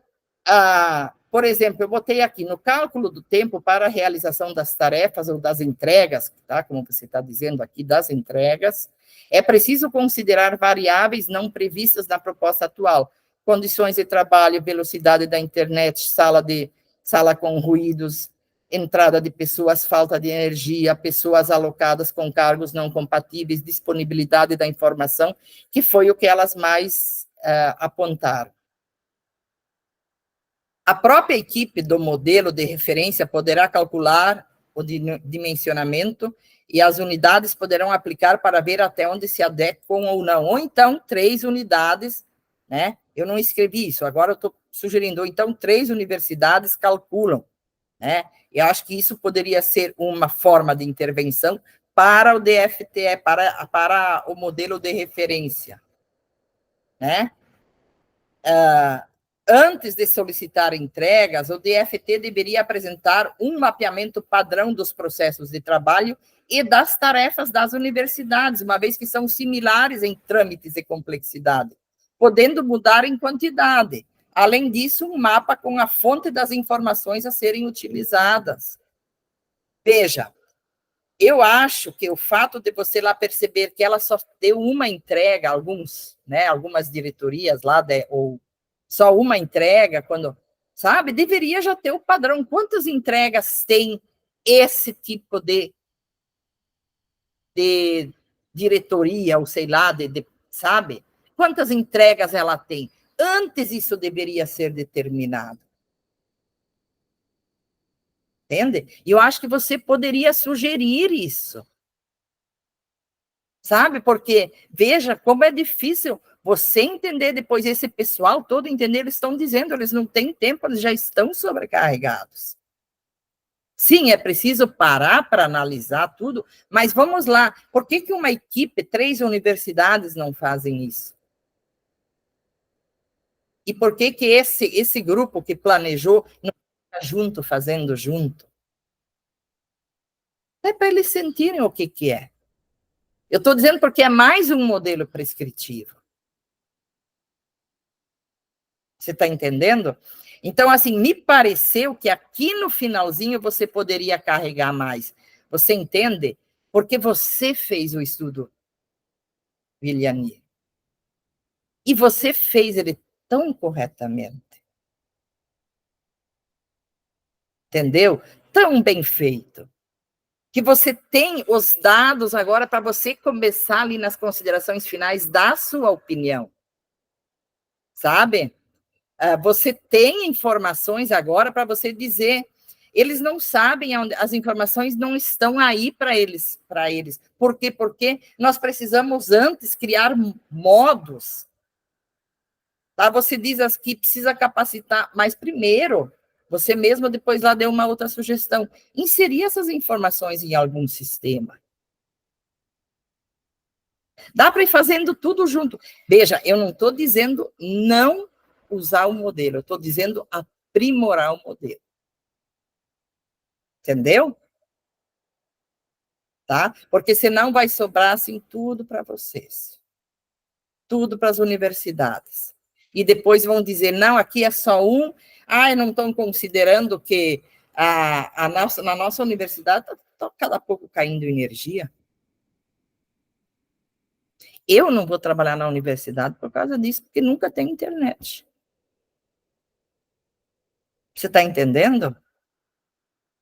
por exemplo, eu botei aqui, no cálculo do tempo para a realização das tarefas ou das entregas, tá? Como você está dizendo aqui, das entregas, é preciso considerar variáveis não previstas na proposta atual, condições de trabalho, velocidade da internet, sala com ruídos, entrada de pessoas, falta de energia, pessoas alocadas com cargos não compatíveis, disponibilidade da informação, que foi o que elas mais apontaram. A própria equipe do modelo de referência poderá calcular o dimensionamento e as unidades poderão aplicar para ver até onde se adequam ou não. Ou então, 3 unidades, né? Eu não escrevi isso, agora eu estou sugerindo, ou então 3 universidades calculam, né? Eu acho que isso poderia ser uma forma de intervenção para o DFTE, para o modelo de referência, né? Antes de solicitar entregas, o DFT deveria apresentar um mapeamento padrão dos processos de trabalho e das tarefas das universidades, uma vez que são similares em trâmites e complexidade, podendo mudar em quantidade. Além disso, um mapa com a fonte das informações a serem utilizadas. Veja, eu acho que o fato de você lá perceber que ela só deu uma entrega, algumas diretorias lá, ou só uma entrega, sabe, deveria já ter o padrão. Quantas entregas tem esse tipo de diretoria, ou sei lá, sabe? Quantas entregas ela tem? Antes isso deveria ser determinado. Entende? E eu acho que você poderia sugerir isso. Sabe? Porque, veja como é difícil você entender depois, esse pessoal todo entender, eles estão dizendo, eles não têm tempo, eles já estão sobrecarregados. Sim, é preciso parar para analisar tudo, mas vamos lá, por que uma equipe, 3 universidades não fazem isso? E por que esse grupo que planejou não está junto, fazendo junto? É para eles sentirem o que é. Eu estou dizendo porque é mais um modelo prescritivo. Você está entendendo? Então, assim, me pareceu que aqui no finalzinho você poderia carregar mais. Você entende? Porque você fez o estudo, Viliani. E você fez ele tão corretamente. Entendeu? Tão bem feito. Que você tem os dados agora para você começar ali nas considerações finais da sua opinião. Sabe? Você tem informações agora para você dizer. Eles não sabem, as informações não estão aí para eles. Por quê? Porque nós precisamos antes criar modos. Tá? Você diz que precisa capacitar, mas primeiro, você mesmo depois lá deu uma outra sugestão, inserir essas informações em algum sistema. Dá para ir fazendo tudo junto. Veja, eu não estou dizendo não usar o modelo, eu estou dizendo aprimorar o modelo. Entendeu? Tá? Porque senão vai sobrar assim tudo para vocês. Tudo para as universidades. E depois vão dizer, não, aqui é só um. Não estão considerando que na nossa universidade está cada pouco caindo energia. Eu não vou trabalhar na universidade por causa disso, porque nunca tem internet. Você está entendendo?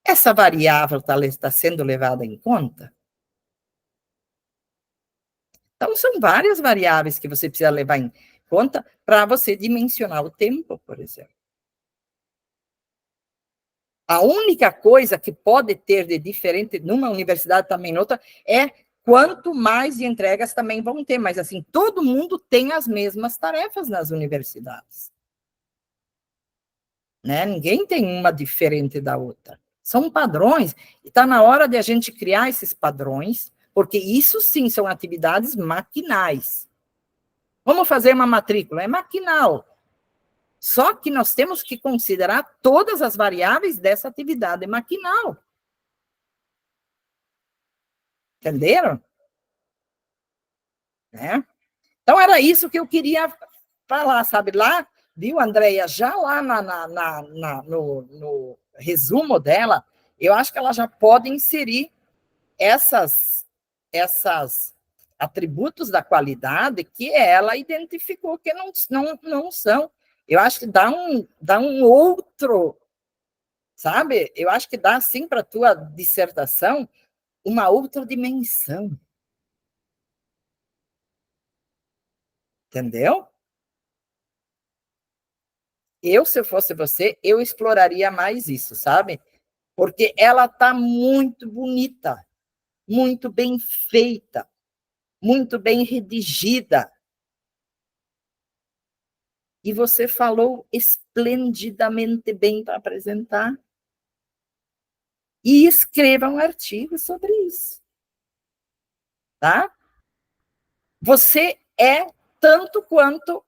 essa variável está sendo levada em conta? Então, são várias variáveis que você precisa levar em conta para você dimensionar o tempo, por exemplo. A única coisa que pode ter de diferente numa universidade também em outra é quanto mais de entregas também vão ter, mas assim, todo mundo tem as mesmas tarefas nas universidades. Né? Ninguém tem uma diferente da outra. São padrões, e está na hora de a gente criar esses padrões, porque isso sim são atividades maquinais. Vamos fazer uma matrícula, é maquinal. Só que nós temos que considerar todas as variáveis dessa atividade maquinal. Entenderam? Né? Então, era isso que eu queria falar, sabe? Lá, viu, Andréia? Já lá no resumo dela, eu acho que ela já pode inserir essas atributos da qualidade que ela identificou que não são. Eu acho que dá um outro, sabe? Eu acho que dá, assim, para a tua dissertação, uma outra dimensão. Entendeu? Se eu fosse você, eu exploraria mais isso, sabe? Porque ela está muito bonita, muito bem feita, muito bem redigida. E você falou esplendidamente bem para apresentar. E escreva um artigo sobre isso. Tá? Você é tanto quanto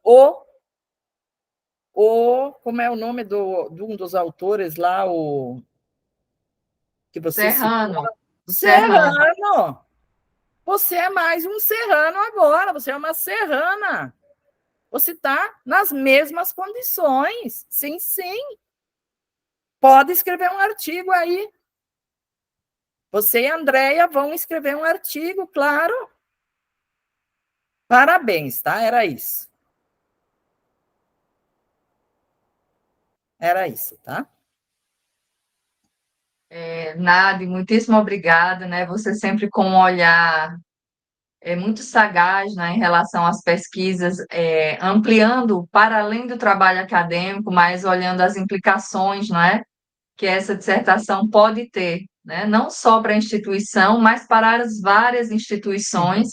como é o nome de um dos autores lá, o que você Serrano. citou? Serrano. Você é mais um serrano agora, você é uma serrana. Você está nas mesmas condições. Sim, sim. Pode escrever um artigo aí. Você e a Andréia vão escrever um artigo, claro. Parabéns, tá? Era isso. Era isso, tá? Nadi, muitíssimo obrigada, né? Você sempre com um olhar muito sagaz, né, em relação às pesquisas, ampliando para além do trabalho acadêmico, mas olhando as implicações, né, que essa dissertação pode ter, né, não só para a instituição, mas para as várias instituições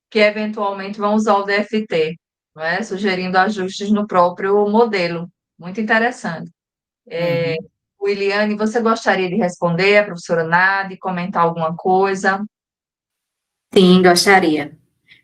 que eventualmente vão usar o DFT, né, sugerindo ajustes no próprio modelo. Muito interessante. Uhum. Wiliane, você gostaria de responder a professora Nadi, comentar alguma coisa? Sim, gostaria.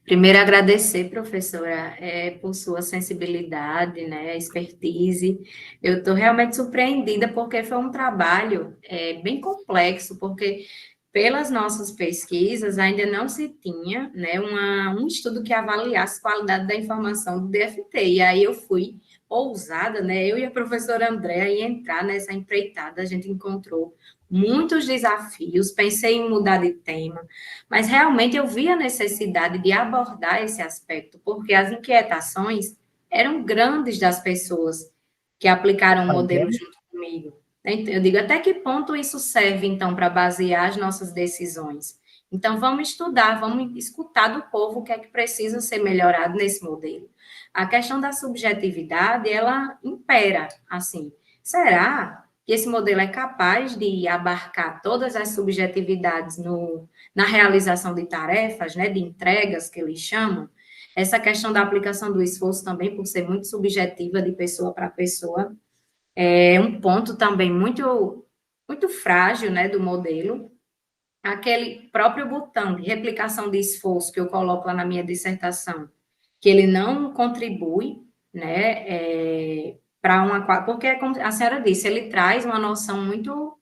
Primeiro, agradecer, professora, por sua sensibilidade, né, expertise. Eu estou realmente surpreendida, porque foi um trabalho bem complexo, porque pelas nossas pesquisas ainda não se tinha, né, um estudo que avaliasse a qualidade da informação do DFT. E aí eu fui ousada, né, eu e a professora Andréa, em entrar nessa empreitada, a gente encontrou muitos desafios, pensei em mudar de tema, mas realmente eu vi a necessidade de abordar esse aspecto, porque as inquietações eram grandes das pessoas que aplicaram o Tá modelo vendo? junto comigo. Eu digo, até que ponto isso serve, então, para basear as nossas decisões? Então, vamos estudar, vamos escutar do povo o que é que precisa ser melhorado nesse modelo. A questão da subjetividade, ela impera, assim. Será que esse modelo é capaz de abarcar todas as subjetividades na realização de tarefas, né, de entregas, que eles chamam? Essa questão da aplicação do esforço também, por ser muito subjetiva de pessoa para pessoa, é um ponto também muito, muito frágil, né, do modelo. Aquele próprio botão de replicação de esforço que eu coloco lá na minha dissertação, que ele não contribui, né, para porque, como a senhora disse, ele traz uma noção muito,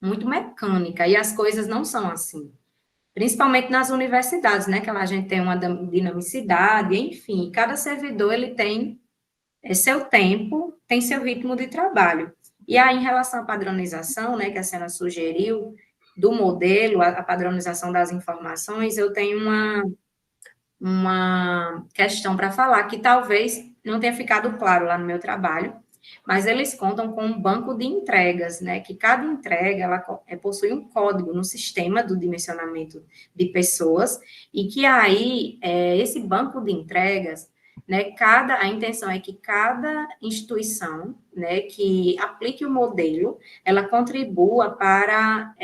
muito mecânica, e as coisas não são assim. Principalmente nas universidades, né, que lá a gente tem uma dinamicidade, enfim, cada servidor, ele tem seu tempo, tem seu ritmo de trabalho. E aí, em relação à padronização, né, que a senhora sugeriu, do modelo, a padronização das informações, eu tenho uma questão para falar, que talvez não tenha ficado claro lá no meu trabalho, mas eles contam com um banco de entregas, né, que cada entrega, ela possui um código no sistema do dimensionamento de pessoas, e que aí, esse banco de entregas, né, a intenção é que cada instituição, né, que aplique o modelo, ela contribua para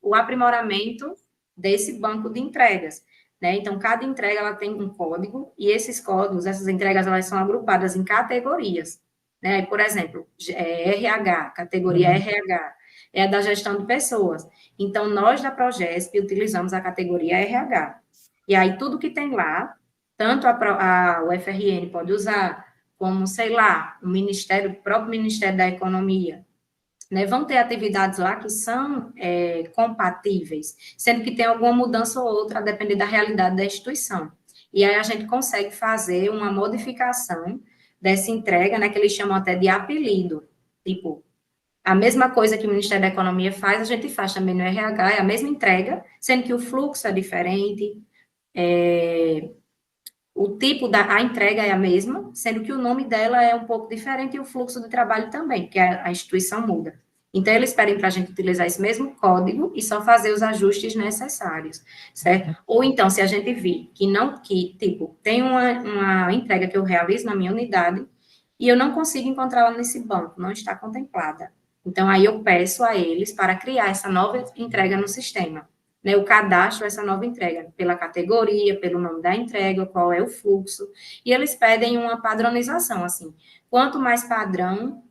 o aprimoramento desse banco de entregas, né? Então, cada entrega ela tem um código, e esses códigos, essas entregas, elas são agrupadas em categorias, né? Por exemplo, RH, categoria RH, é a da gestão de pessoas. Então, nós da Progesp utilizamos a categoria RH. E aí, tudo que tem lá, tanto o FRN pode usar, como, sei lá, o próprio Ministério da Economia, né, vão ter atividades lá que são compatíveis, sendo que tem alguma mudança ou outra a depender da realidade da instituição. E aí a gente consegue fazer uma modificação dessa entrega, né, que eles chamam até de apelido. Tipo, a mesma coisa que o Ministério da Economia faz, a gente faz também no RH, é a mesma entrega, sendo que o fluxo é diferente, o tipo a entrega é a mesma, sendo que o nome dela é um pouco diferente e o fluxo de trabalho também, porque a instituição muda. Então, eles pedem para a gente utilizar esse mesmo código e só fazer os ajustes necessários, certo? Ou então, se a gente vir tipo, tem uma entrega que eu realizo na minha unidade e eu não consigo encontrá-la nesse banco, não está contemplada. Então, aí eu peço a eles para criar essa nova entrega no sistema, né, o cadastro dessa nova entrega, pela categoria, pelo nome da entrega, qual é o fluxo, e eles pedem uma padronização, assim, quanto mais padrão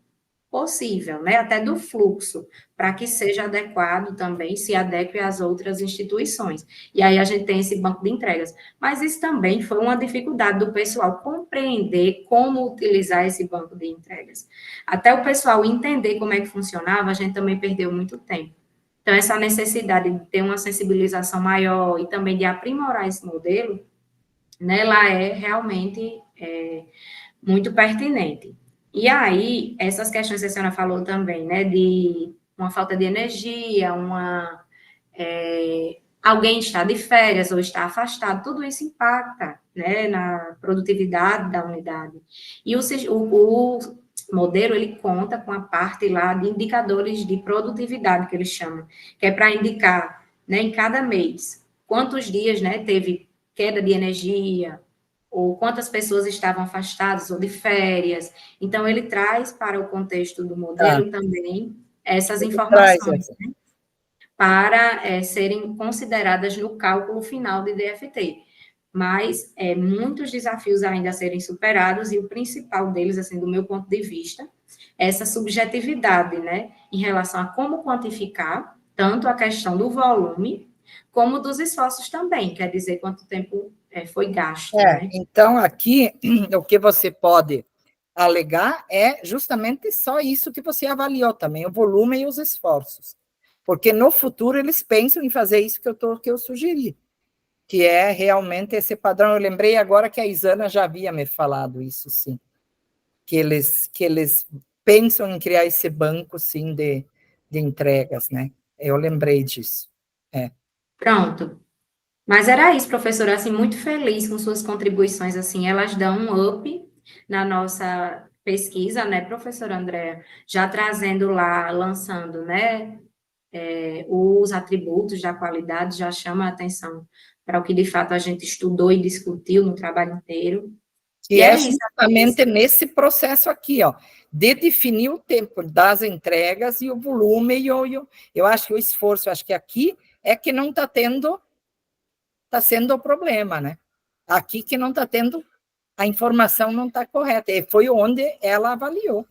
possível, né, até do fluxo, para que seja adequado também, se adeque às outras instituições. E aí a gente tem esse banco de entregas. Mas isso também foi uma dificuldade do pessoal compreender como utilizar esse banco de entregas. Até o pessoal entender como é que funcionava, a gente também perdeu muito tempo. Então, essa necessidade de ter uma sensibilização maior e também de aprimorar esse modelo, né, ela é realmente muito pertinente. E aí, essas questões que a senhora falou também, né, de uma falta de energia, alguém está de férias ou está afastado, tudo isso impacta, né, na produtividade da unidade. E o modelo, ele conta com a parte lá de indicadores de produtividade, que eles chamam, que é para indicar, né, em cada mês, quantos dias, né, teve queda de energia, ou quantas pessoas estavam afastadas ou de férias. Então, ele traz para o contexto do modelo também essas informações, né, para serem consideradas no cálculo final de DFT. Mas muitos desafios ainda a serem superados, e o principal deles, assim, do meu ponto de vista, é essa subjetividade, né, em relação a como quantificar tanto a questão do volume, como dos esforços também, quer dizer, quanto tempo foi gasto, né? Então, aqui, o que você pode alegar é justamente só isso que você avaliou também, o volume e os esforços. Porque no futuro eles pensam em fazer isso que eu sugeri, que é realmente esse padrão. Eu lembrei agora que a Isana já havia me falado isso, sim, que eles pensam em criar esse banco, sim, de entregas, né? Eu lembrei disso. Pronto. Mas era isso, professora, assim, muito feliz com suas contribuições, assim, elas dão um up na nossa pesquisa, né, professora Andréa? Já trazendo lá, lançando, né, os atributos da qualidade, já chama a atenção para o que, de fato, a gente estudou e discutiu no trabalho inteiro. E é justamente nesse processo aqui, ó, de definir o tempo das entregas e o volume, eu acho que o esforço, acho que aqui é que não está sendo o problema, né? Aqui que não está tendo, a informação não está correta, e foi onde ela avaliou.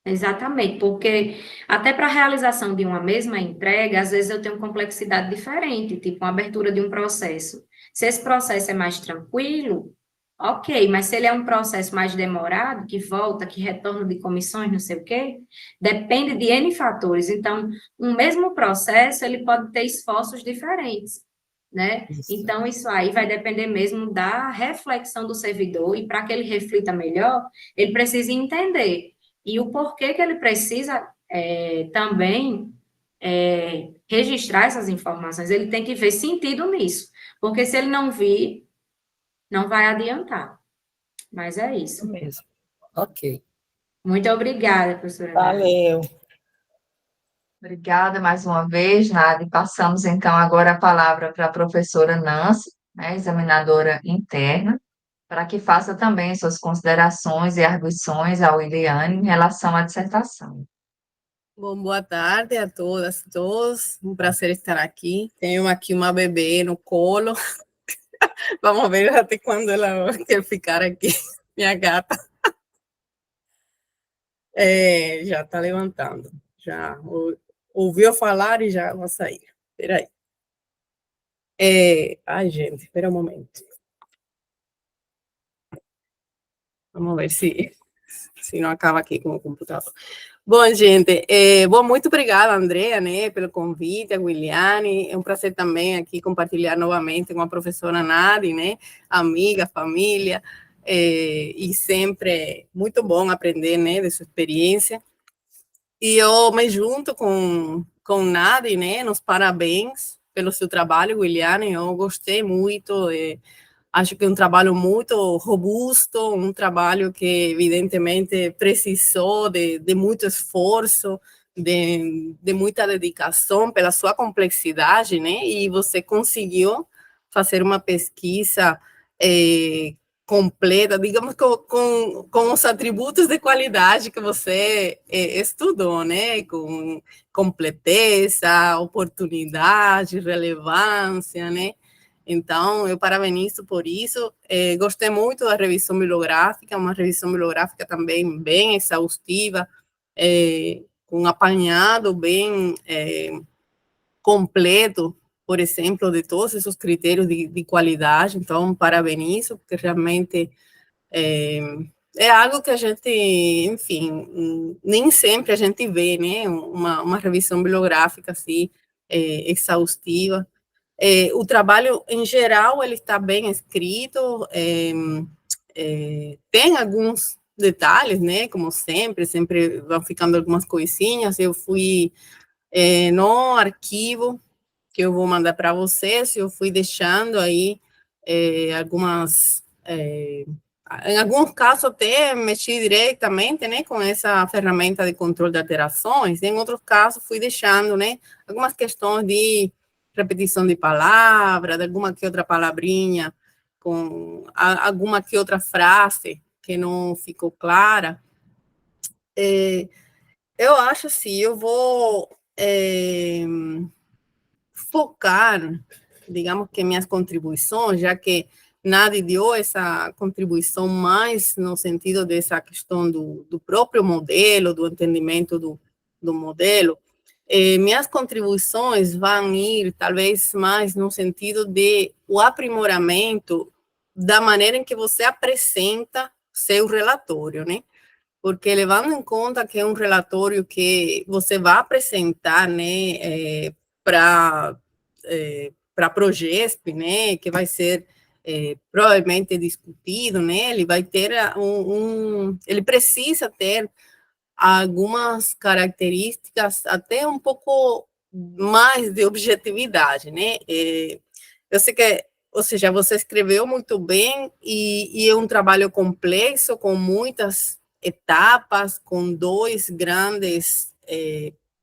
Exatamente, porque até para a realização de uma mesma entrega, às vezes eu tenho complexidade diferente, tipo uma abertura de um processo. Se esse processo é mais tranquilo, ok, mas se ele é um processo mais demorado, que volta, que retorna de comissões, não sei o quê, depende de N fatores. Então, um mesmo processo, ele pode ter esforços diferentes, né? Então, isso aí vai depender mesmo da reflexão do servidor, e para que ele reflita melhor, ele precisa entender e o porquê que ele precisa também registrar essas informações. Ele tem que ver sentido nisso, porque se ele não vir, não vai adiantar. Mas é isso. Mesmo. Ok. Muito obrigada, professora Nádia. Valeu. Obrigada mais uma vez, Nada. Passamos então agora a palavra para a professora Nancy, né, examinadora interna, para que faça também suas considerações e arguições ao Iliane em relação à dissertação. Bom, boa tarde a todas e todos. Um prazer estar aqui. Tenho aqui uma bebê no colo. Vamos ver até quando ela quer ficar aqui. Minha gata. Já está levantando. Já ouviu falar e já vai sair. Espera aí. Ai, gente, espera um momento. Vamos ver se não acaba aqui com o computador. Bom, gente, muito obrigada, Andrea, né, pelo convite, a Williane. É um prazer também aqui compartilhar novamente com a professora Nadi, né, amiga, família, e sempre muito bom aprender, né, de sua experiência. E eu me junto com Nadi, né, nos parabéns pelo seu trabalho, Williane. Eu gostei muito. Acho que é um trabalho muito robusto, um trabalho que, evidentemente, precisou de muito esforço, de muita dedicação pela sua complexidade, né? E você conseguiu fazer uma pesquisa completa, digamos, com os atributos de qualidade que você estudou, né? Com completeza, oportunidade, relevância, né? Então, eu parabenizo por isso. Gostei muito da revisão bibliográfica, uma revisão bibliográfica também bem exaustiva, com um apanhado bem completo, por exemplo, de todos esses critérios de qualidade. Então, parabenizo, porque realmente é algo que a gente, enfim, nem sempre a gente vê, né? Uma revisão bibliográfica assim, exaustiva. O trabalho, em geral, ele está bem escrito, tem alguns detalhes, né, como sempre vão ficando algumas coisinhas. Eu fui no arquivo, que eu vou mandar para vocês, eu fui deixando aí algumas... em alguns casos, até mexi diretamente, né, com essa ferramenta de controle de alterações. Em outros casos, fui deixando, né, algumas questões de repetição de palavra, de alguma que outra palavrinha, com alguma que outra frase que não ficou clara. Eu acho assim, eu vou focar, digamos que minhas contribuições, já que Nadi deu essa contribuição mais no sentido dessa questão do próprio modelo, do entendimento do modelo. Minhas contribuições vão ir, talvez, mais no sentido de o aprimoramento da maneira em que você apresenta seu relatório, né? Porque levando em conta que é um relatório que você vai apresentar, né, para a Progesp, né, que vai ser provavelmente discutido, né, ele vai ter ele precisa ter algumas características até um pouco mais de objetividade, né? Eu sei que, ou seja, você escreveu muito bem e é um trabalho complexo, com muitas etapas, com dois grandes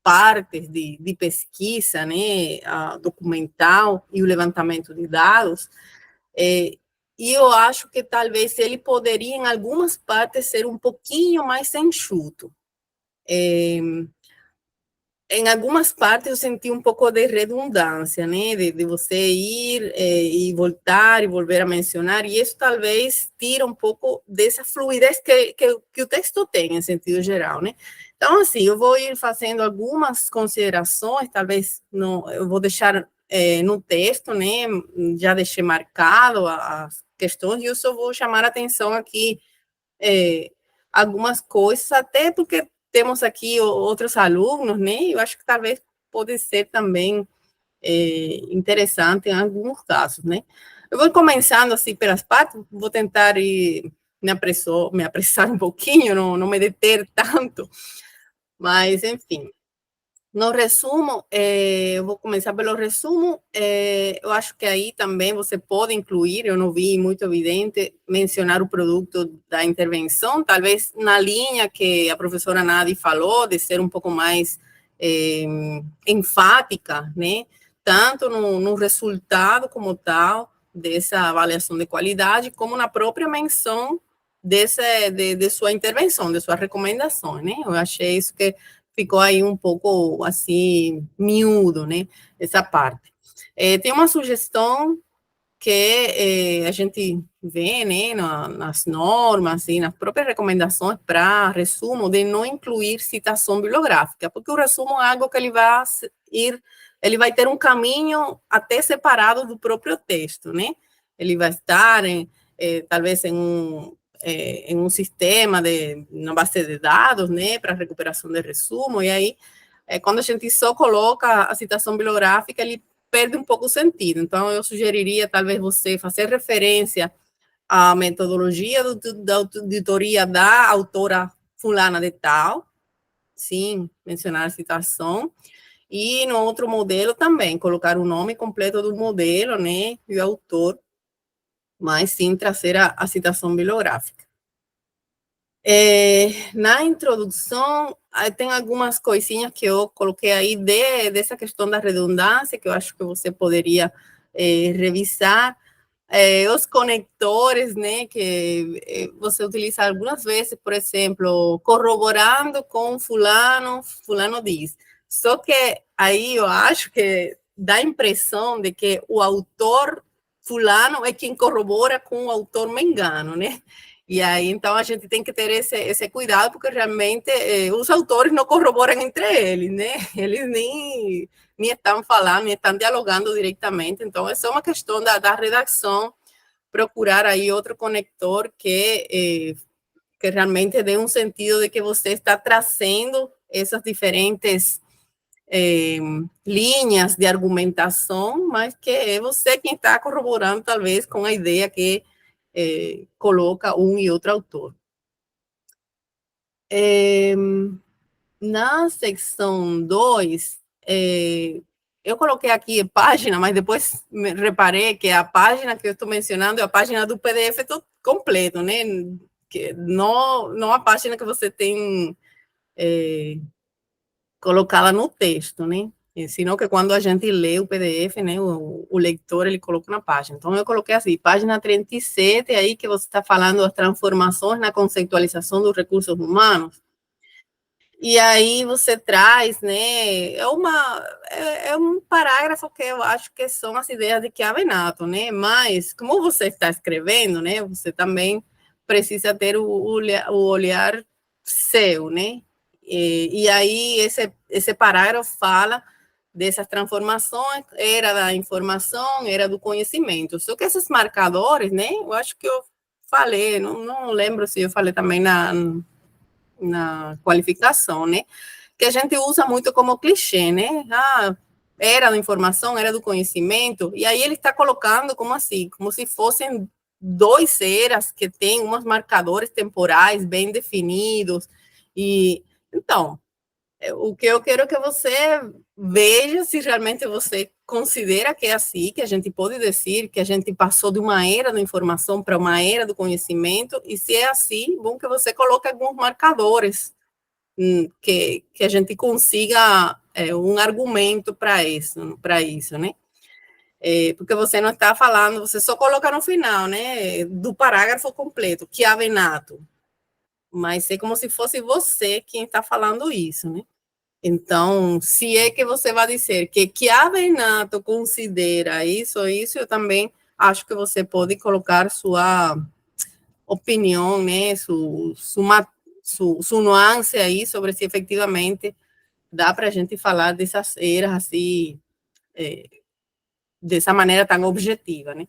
partes de pesquisa, né? A documental e o levantamento de dados. E eu acho que talvez ele poderia, em algumas partes, ser um pouquinho mais enxuto. Em algumas partes eu senti um pouco de redundância, né, de você ir e voltar e volver a mencionar, e isso talvez tira um pouco dessa fluidez que o texto tem, em sentido geral, né. Então, assim, eu vou ir fazendo algumas considerações, talvez eu vou deixar no texto, né, já deixei marcado as questões, e eu só vou chamar a atenção aqui algumas coisas, até porque temos aqui outros alunos, né? Eu acho que talvez pode ser também interessante em alguns casos, né? Eu vou começando assim pelas partes, vou tentar me apressar um pouquinho, não me deter tanto, mas enfim. No resumo, eu vou começar pelo resumo. Eu acho que aí também você pode incluir, eu não vi muito evidente, mencionar o produto da intervenção, talvez na linha que a professora Nadi falou, de ser um pouco mais enfática, né? Tanto no resultado como tal, dessa avaliação de qualidade, como na própria menção de sua intervenção, de suas recomendações, né? Eu achei isso que ficou aí um pouco, assim, miúdo, né, essa parte. Tem uma sugestão que a gente vê, né, nas normas e nas próprias recomendações para resumo, de não incluir citação bibliográfica, porque o resumo é algo que ele vai ter um caminho até separado do próprio texto, né? Ele vai estar talvez em um sistema na base de dados, né, para recuperação de resumo, e aí, quando a gente só coloca a citação bibliográfica, ele perde um pouco o sentido. Então, eu sugeriria, talvez, você fazer referência à metodologia da auditoria da autora fulana de tal, sim, mencionar a citação, e no outro modelo também, colocar o nome completo do modelo, né, e o autor, mas sim trazer a citação bibliográfica. Na introdução, tem algumas coisinhas que eu coloquei aí dessa questão da redundância, que eu acho que você poderia revisar. Os conectores, né, que você utiliza algumas vezes, por exemplo, corroborando com fulano diz. Só que aí eu acho que dá a impressão de que o autor fulano é quem corrobora com o autor mengano, né? E aí, então, a gente tem que ter esse cuidado, porque realmente os autores não corroboram entre eles, né? Eles nem estão falando, nem estão dialogando diretamente. Então, é só uma questão da redação, procurar aí outro conector que realmente dê um sentido de que você está trazendo essas diferentes linhas de argumentação, mas que é você quem está corroborando, talvez, com a ideia que coloca um e outro autor. Na secção 2, eu coloquei aqui página, mas depois reparei que a página que eu estou mencionando é a página do PDF completo, né? Que não a página que você tem colocada no texto, né? Senão que quando a gente lê o PDF, né, o leitor, ele coloca na página. Então, eu coloquei assim, página 37, aí que você está falando das transformações na conceitualização dos recursos humanos. E aí você traz, né, é um parágrafo que eu acho que são as ideias de Chiavenato, né, mas como você está escrevendo, né, você também precisa ter o olhar seu, né, e aí esse parágrafo fala dessas transformações, era da informação, era do conhecimento, só que esses marcadores, né, eu acho que eu falei, não lembro se eu falei também na qualificação, né? Que a gente usa muito como clichê, né? Era da informação, era do conhecimento, e aí ele está colocando como assim, como se fossem dois eras que têm uns marcadores temporais bem definidos, e então, o que eu quero que você veja se realmente você considera que é assim, que a gente pode dizer que a gente passou de uma era da informação para uma era do conhecimento, e se é assim, bom que você coloque alguns marcadores que a gente consiga um argumento para isso, né? Porque você não está falando, você só coloca no final, né, do parágrafo completo, Chiavenato, mas é como se fosse você quem está falando isso, né? Então, se é que você vai dizer que Chiavenato considera isso, eu também acho que você pode colocar sua opinião, né, sua nuance aí sobre se efetivamente dá para a gente falar dessas eras assim, dessa maneira tão objetiva, né?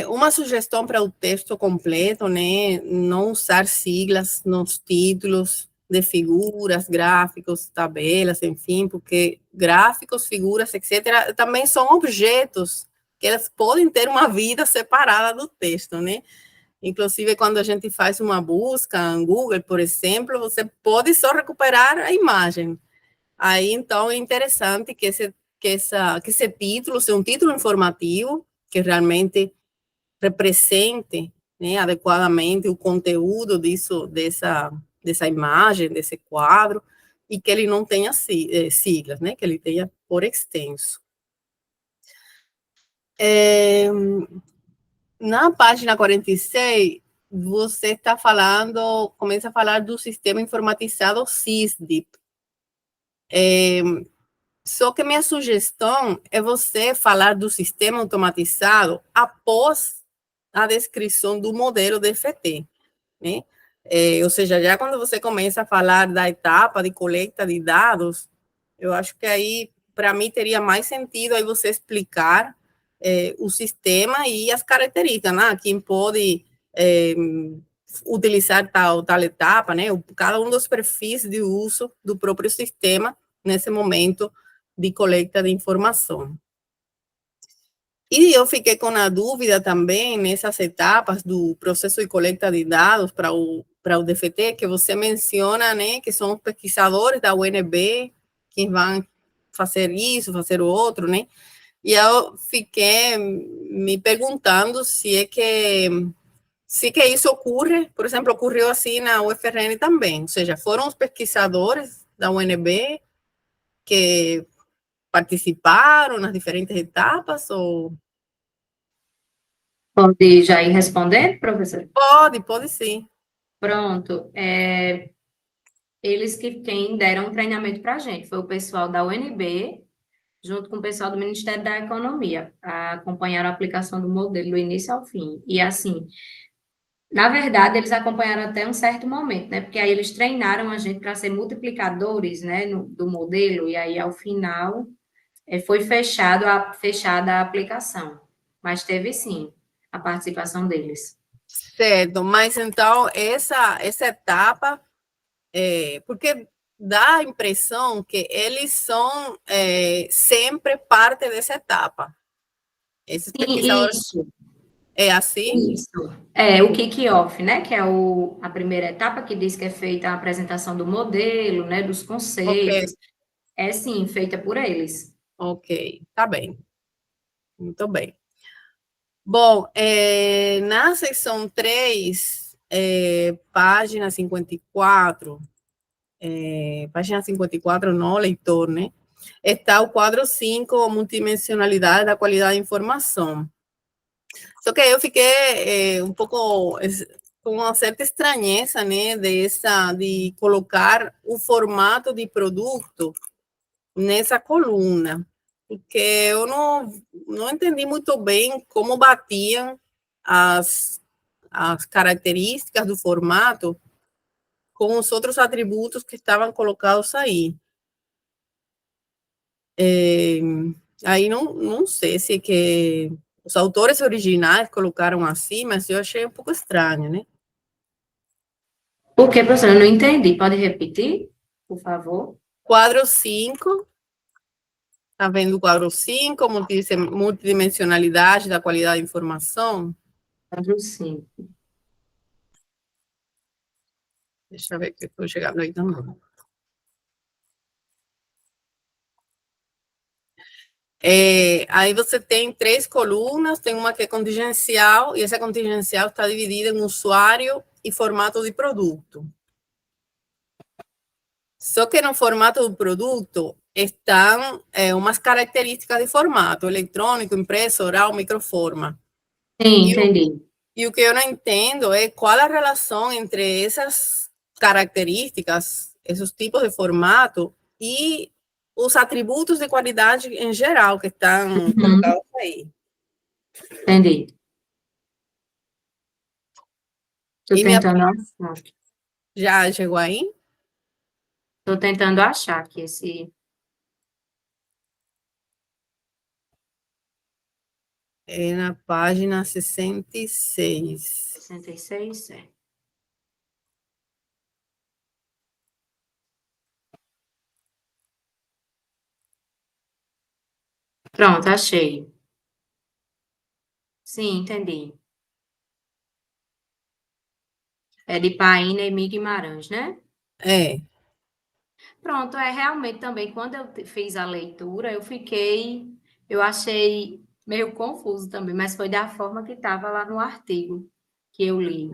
Uma sugestão para o texto completo, né, não usar siglas nos títulos de figuras, gráficos, tabelas, enfim, porque gráficos, figuras, etc., também são objetos que elas podem ter uma vida separada do texto, né? Inclusive, quando a gente faz uma busca em Google, por exemplo, você pode só recuperar a imagem. Aí, então, é interessante que esse título seja um título informativo, que realmente represente, né, adequadamente o conteúdo dessa imagem, desse quadro, e que ele não tenha siglas, né, que ele tenha por extenso. Na página 46, você está falando, começa a falar do sistema informatizado SysDip. Só que minha sugestão é você falar do sistema automatizado após a descrição do modelo DFT, né? Ou seja, já quando você começa a falar da etapa de coleta de dados, eu acho que aí, para mim, teria mais sentido aí você explicar o sistema e as características, né? Quem pode utilizar tal etapa, né? Cada um dos perfis de uso do próprio sistema nesse momento de coleta de informação. E eu fiquei com a dúvida também nessas etapas do processo de coleta de dados para o DFT, que você menciona, né, que são os pesquisadores da UNB que vão fazer isso, fazer o outro, né? E eu fiquei me perguntando se que isso ocorre, por exemplo, ocorreu assim na UFRN também, ou seja, foram os pesquisadores da UNB que participaram nas diferentes etapas, ou... Pode já ir respondendo, professor? Pode sim. Pronto. Eles quem deram um treinamento para a gente, foi o pessoal da UNB, junto com o pessoal do Ministério da Economia, acompanharam a aplicação do modelo do início ao fim. E assim, na verdade, eles acompanharam até um certo momento, né? Porque aí eles treinaram a gente para ser multiplicadores, né, do modelo, e aí, ao final, foi fechada a aplicação. Mas teve, sim, a participação deles. Certo, mas então essa etapa, porque dá a impressão que eles são sempre parte dessa etapa. Esses Sim, pesquisadores, isso. é assim? Isso. O kick-off, né? Que é a primeira etapa, que diz que é feita a apresentação do modelo, né? Dos Ok, conceitos. É, sim, feita por eles. ok, tá bem. Muito bem. Bom, na seção 3, página 54, página 54 no leitor, né? Está o quadro 5, multidimensionalidade da qualidade da informação. Só que eu fiquei um pouco com uma certa estranheza, né, de colocar o formato de produto nessa coluna, porque eu não entendi muito bem como batiam as características do formato com os outros atributos que estavam colocados aí. Aí não sei se que os autores originais colocaram assim, mas eu achei um pouco estranho, né? Por quê, professora? Eu não entendi. Pode repetir, por favor? Quadro 5, tá vendo o quadro 5, multidimensionalidade da qualidade da informação? Quadro 5. Deixa eu ver que eu estou chegando aí também. Aí você tem 3 colunas, tem uma que é contingencial, e essa contingencial está dividida em usuário e formato de produto. Só que no formato do produto estão umas características de formato, eletrônico, impresso, oral, microforma. Sim, entendi. E o que eu não entendo é qual a relação entre essas características, esses tipos de formato, e os atributos de qualidade em geral que estão colocados aí. Entendi. Estou E tentando achar. já chegou aí? Estou tentando achar aqui esse. É na página 66. 66, é. Pronto, achei. Sim, entendi. É de Paína e Emi Guimarães, né? É. Pronto, realmente também, quando eu fiz a leitura, eu achei meio confuso também, mas foi da forma que estava lá no artigo que eu li,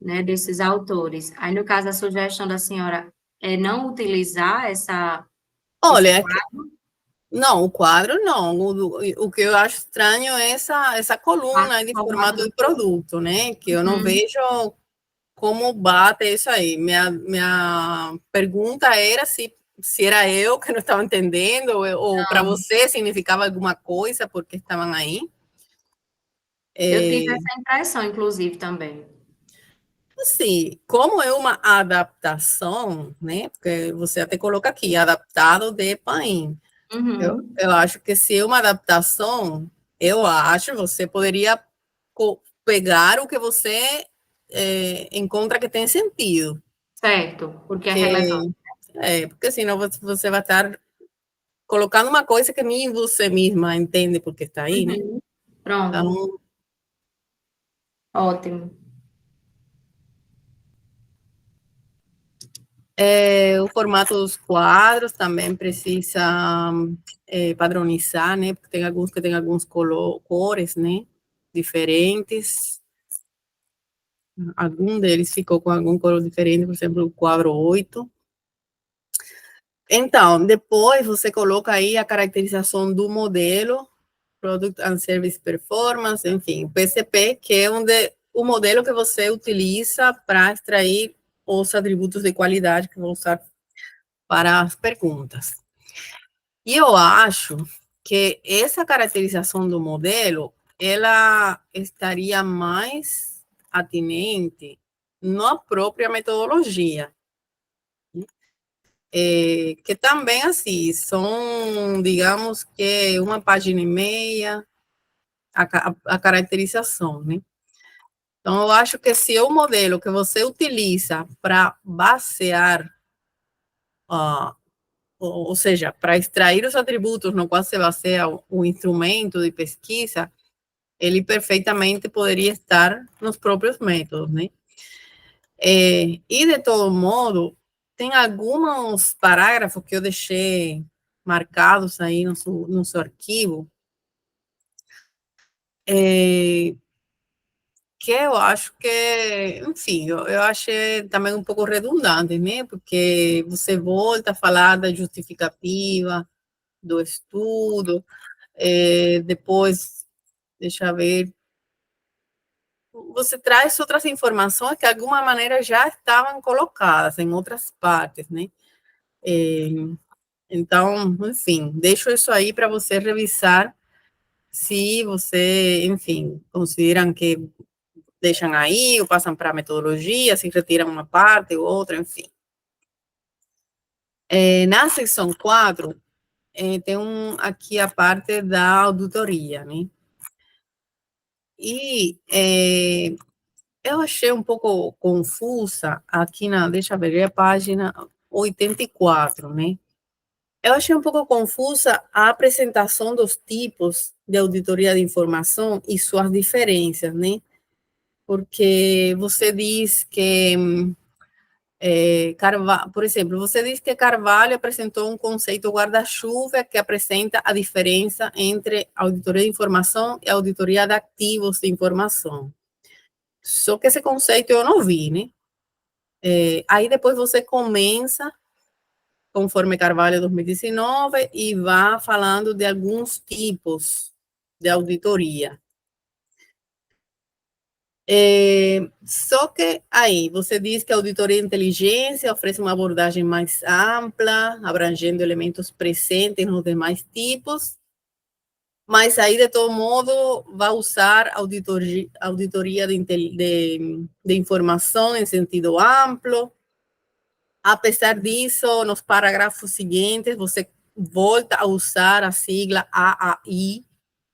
né, desses autores. Aí, no caso, a sugestão da senhora é não utilizar esse Olha, quadro, não, o quadro não. O que eu acho estranho é essa coluna de formato formato do... de produto, né? Que eu não Uhum. vejo como bate isso aí. Minha pergunta era se era eu que não estava entendendo, ou para Não, você significava alguma coisa porque estavam aí. eu tive É, essa impressão, inclusive, também. assim, como é uma adaptação, né? Porque você até coloca aqui, adaptado de Paim. Uhum. Eu acho que se é uma adaptação, eu acho você poderia pegar o que você encontra que tem sentido. Certo, porque é relevante. Que, porque senão você vai estar colocando uma coisa que nem você mesma entende porque está aí, né? Uhum. Pronto, Então, ótimo. o formato dos quadros também precisa padronizar, né? Porque tem alguns que têm alguns cores, né? Diferentes. Algum deles ficou com algum cor diferente, por exemplo, o quadro 8. Então, depois você coloca aí a caracterização do modelo, Product and Service Performance, enfim, PCP, que é o modelo que você utiliza para extrair os atributos de qualidade que vão usar para as perguntas. E eu acho que essa caracterização do modelo, ela estaria mais atinente na própria metodologia, que também, assim, são, digamos que uma página e meia, a caracterização, né? Então, eu acho que se é o modelo que você utiliza para basear, ou seja, para extrair os atributos no qual se baseia o instrumento de pesquisa, ele perfeitamente poderia estar nos próprios métodos, né? E, de todo modo, tem alguns parágrafos que eu deixei marcados aí no seu arquivo, que eu acho que, enfim, eu achei também um pouco redundante, né? Porque você volta a falar da justificativa do estudo, depois, deixa eu ver, você traz outras informações que de alguma maneira já estavam colocadas em outras partes, né? É, então, enfim, deixo isso aí para você revisar se você, enfim, consideram que deixam aí ou passam para a metodologia, se retiram uma parte ou outra, enfim. Na seção 4, tem aqui a parte da auditoria, né? E eu achei um pouco confusa aqui deixa eu ver, é a página 84, né? Eu achei um pouco confusa a apresentação dos tipos de auditoria de informação e suas diferenças, né? Porque você diz que, por exemplo, você diz que Carvalho apresentou um conceito guarda-chuva que apresenta a diferença entre auditoria de informação e auditoria de ativos de informação. Só que esse conceito eu não vi, né? Aí depois você começa, conforme Carvalho 2019, e vai falando de alguns tipos de auditoria. Só que aí você diz que a auditoria de inteligência oferece uma abordagem mais ampla, abrangendo elementos presentes nos demais tipos, mas aí, de todo modo, vai usar auditoria de informação em sentido amplo. Apesar disso, nos parágrafos seguintes, você volta a usar a sigla AAI,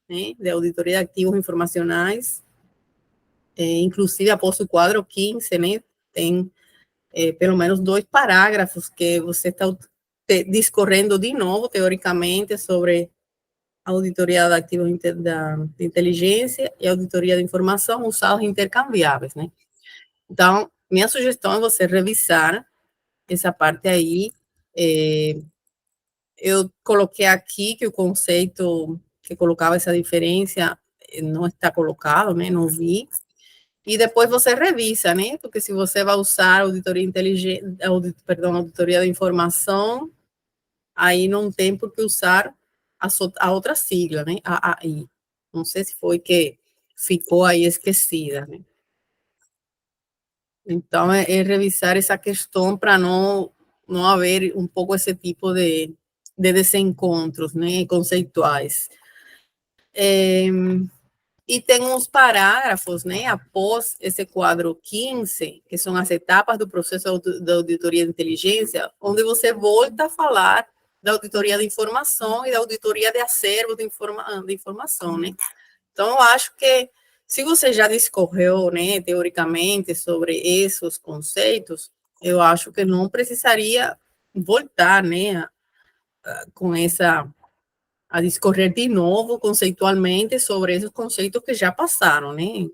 né, de Auditoria de Ativos Informacionais, inclusive após o quadro 15, né, tem pelo menos 2 parágrafos que você está discorrendo de novo, teoricamente, sobre a auditoria de ativos de inteligência e a auditoria de informação usados intercambiáveis, né? Então, minha sugestão é você revisar essa parte aí. Eu coloquei aqui que o conceito que colocava essa diferença não está colocado, né? Não vi. E depois você revisa, né? Porque se você vai usar auditoria inteligente, auditoria da informação, aí não tem por que usar a outra sigla, né? A AI. Não sei se foi que ficou aí esquecida, né? Então, é revisar essa questão para não haver um pouco esse tipo de desencontros, né, conceituais. E tem uns parágrafos, né, após esse quadro 15, que são as etapas do processo da auditoria de inteligência, onde você volta a falar da auditoria de informação e da auditoria de acervo de informação, né? Então, eu acho que se você já discorreu, né, teoricamente sobre esses conceitos, eu acho que não precisaria voltar, né, com a discorrer de novo conceitualmente sobre esses conceitos que já passaram, né,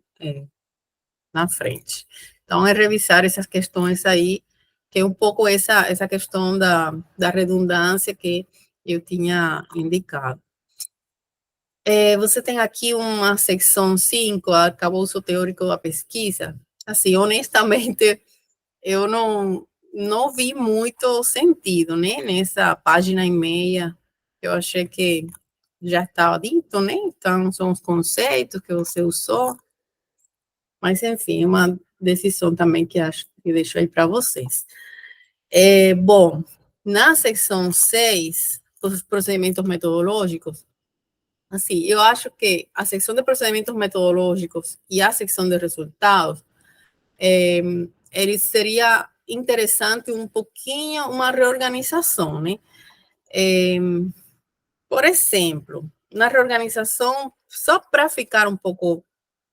na frente. Então, é revisar essas questões aí, que é um pouco essa questão da redundância que eu tinha indicado. Você tem aqui uma secção 5, arcabouço teórico da pesquisa. Assim, honestamente, eu não vi muito sentido, né, nessa página e meia. Eu achei que já estava dito, né? Então, são os conceitos que você usou. Mas, enfim, uma decisão também que acho que deixo aí para vocês. Bom, na secção 6, os procedimentos metodológicos, assim, eu acho que a secção de procedimentos metodológicos e a secção de resultados, ele seria interessante um pouquinho uma reorganização, né? Por exemplo, na reorganização, só para ficar um pouco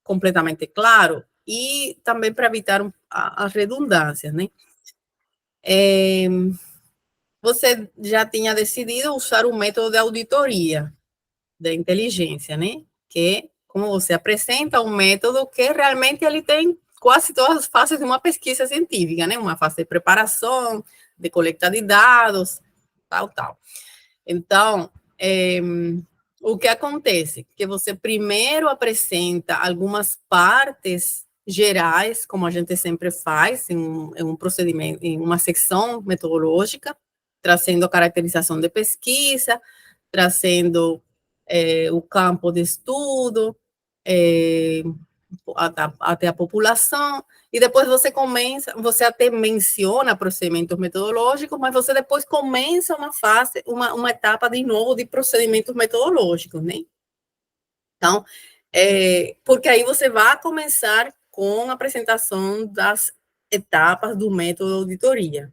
completamente claro e também para evitar as redundâncias, né? Você já tinha decidido usar o método de auditoria da inteligência, né? Que, como você apresenta, um método que realmente ele tem quase todas as fases de uma pesquisa científica, né? Uma fase de preparação, de coleta de dados, tal. Então, o que acontece? Que você primeiro apresenta algumas partes gerais, como a gente sempre faz, em um procedimento, em uma secção metodológica, trazendo a caracterização de pesquisa, trazendo o campo de estudo, até a população, e depois você até menciona procedimentos metodológicos, mas você depois começa uma fase, uma etapa de novo de procedimentos metodológicos, né? Então, porque aí você vai começar com a apresentação das etapas do método de auditoria.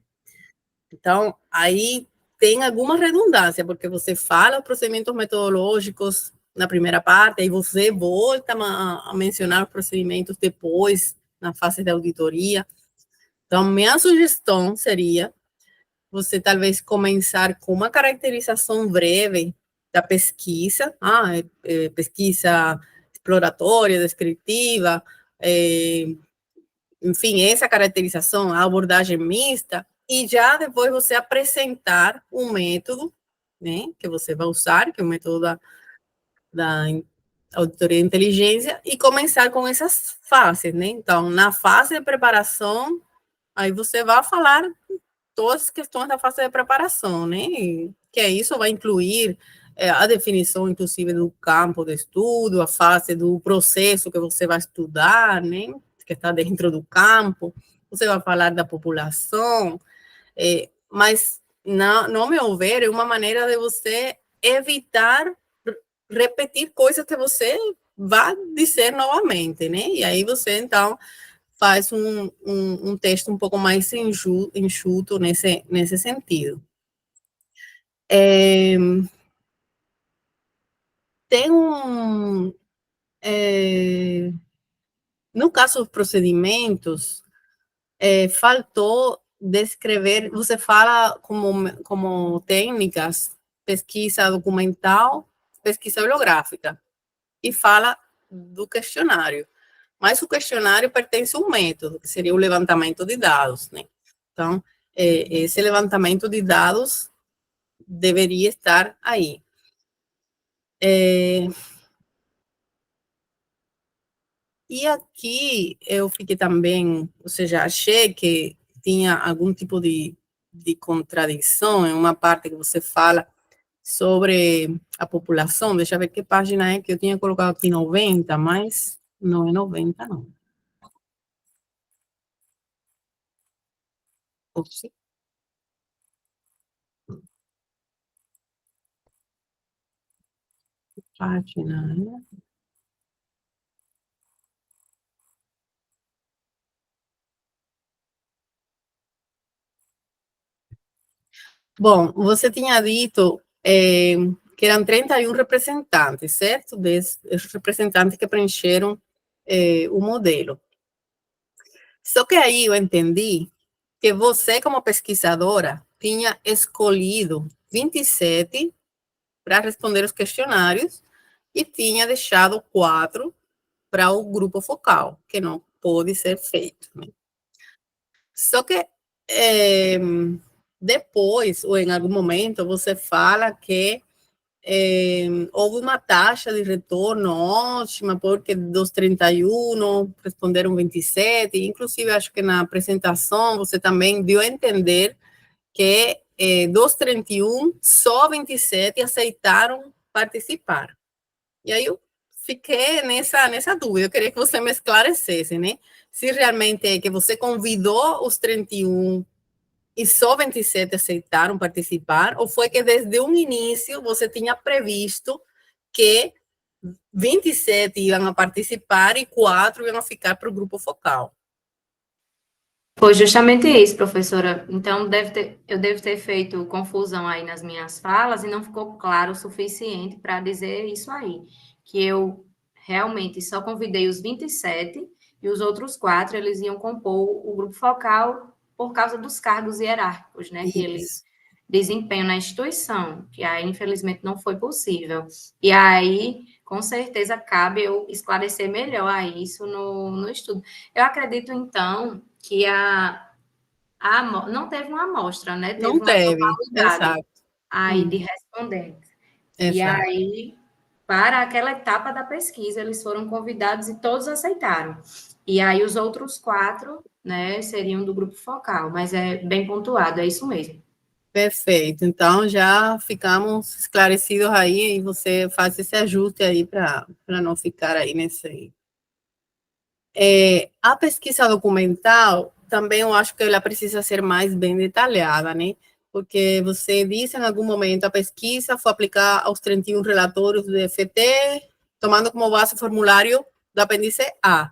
Então, aí tem alguma redundância, porque você fala os procedimentos metodológicos na primeira parte, aí você volta a mencionar os procedimentos depois, na fase de auditoria. Então, minha sugestão seria você talvez começar com uma caracterização breve da pesquisa, pesquisa exploratória, descritiva, enfim, essa caracterização, a abordagem mista, e já depois você apresentar um método, né, que você vai usar, que é o método da auditoria de inteligência, e começar com essas fases, né? Então, na fase de preparação, aí você vai falar todas as questões da fase de preparação, né? Que isso vai incluir a definição, inclusive, do campo de estudo, a fase do processo que você vai estudar, né? Que está dentro do campo. Você vai falar da população, mas, não meu ver, é uma maneira de você evitar repetir coisas que você vai dizer novamente, né? E aí você, então, faz um texto um pouco mais enxuto nesse sentido. Tem no caso dos procedimentos, faltou descrever, você fala como técnicas, pesquisa documental, pesquisa bibliográfica, e fala do questionário. mas o questionário pertence a um método, que seria o levantamento de dados, né? Então, esse levantamento de dados deveria estar aí. E aqui eu fiquei também, ou seja, achei que tinha algum tipo de contradição em uma parte que você fala sobre a população. Deixa eu ver que página é que eu tinha colocado aqui 90, mas não é 90, não. Ops. Página, né? Bom, você tinha dito que eram 31 representantes, certo? Desses representantes que preencheram o modelo. Só que aí eu entendi que você, como pesquisadora, tinha escolhido 27 para responder os questionários e tinha deixado 4 para o grupo focal, que não pode ser feito, né? Só que depois, ou em algum momento, você fala que houve uma taxa de retorno ótima, porque dos 31 responderam 27, inclusive acho que na apresentação você também deu a entender que dos 31, só 27 aceitaram participar. E aí eu fiquei nessa dúvida, eu queria que você me esclarecesse, né? Se realmente é que você convidou os 31 e só 27 aceitaram participar, ou foi que desde o início você tinha previsto que 27 iam a participar e 4 iam a ficar para o grupo focal? Foi justamente isso, professora. Então, eu devo ter feito confusão aí nas minhas falas e não ficou claro o suficiente para dizer isso aí, que eu realmente só convidei os 27 e os outros 4, eles iam compor o grupo focal por causa dos cargos hierárquicos, né, que eles desempenham na instituição, que aí, infelizmente, não foi possível. E aí, com certeza, cabe eu esclarecer melhor aí isso no estudo. Eu acredito, então, que não teve uma amostra, né? Teve Não uma teve, totalidade exato. aí de respondentes. E Exato. aí, para aquela etapa da pesquisa, eles foram convidados e todos aceitaram. E aí, os outros 4, né, seriam do grupo focal, mas é bem pontuado, é isso mesmo. Perfeito. Então, já ficamos esclarecidos aí e você faz esse ajuste aí para não ficar aí nesse aí. A pesquisa documental, também eu acho que ela precisa ser mais bem detalhada, né? Porque você disse em algum momento, a pesquisa foi aplicar aos 31 relatórios do FT, tomando como base o formulário do apêndice A.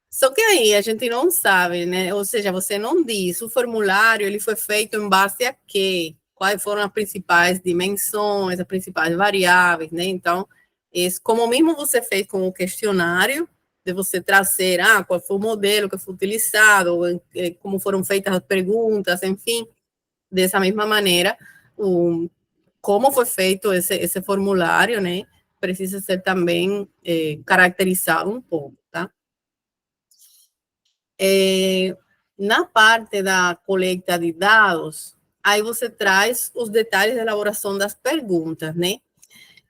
Só que aí a gente não sabe, né? Ou seja, você não diz, o formulário ele foi feito em base a quê? Quais foram as principais dimensões, as principais variáveis, né? Então, como mesmo você fez com o questionário, de você trazer, qual foi o modelo que foi utilizado, como foram feitas as perguntas, enfim, dessa mesma maneira, como foi feito esse formulário, né? Precisa ser também caracterizado um pouco, tá? Na parte da coleta de dados, aí você traz os detalhes da elaboração das perguntas, né?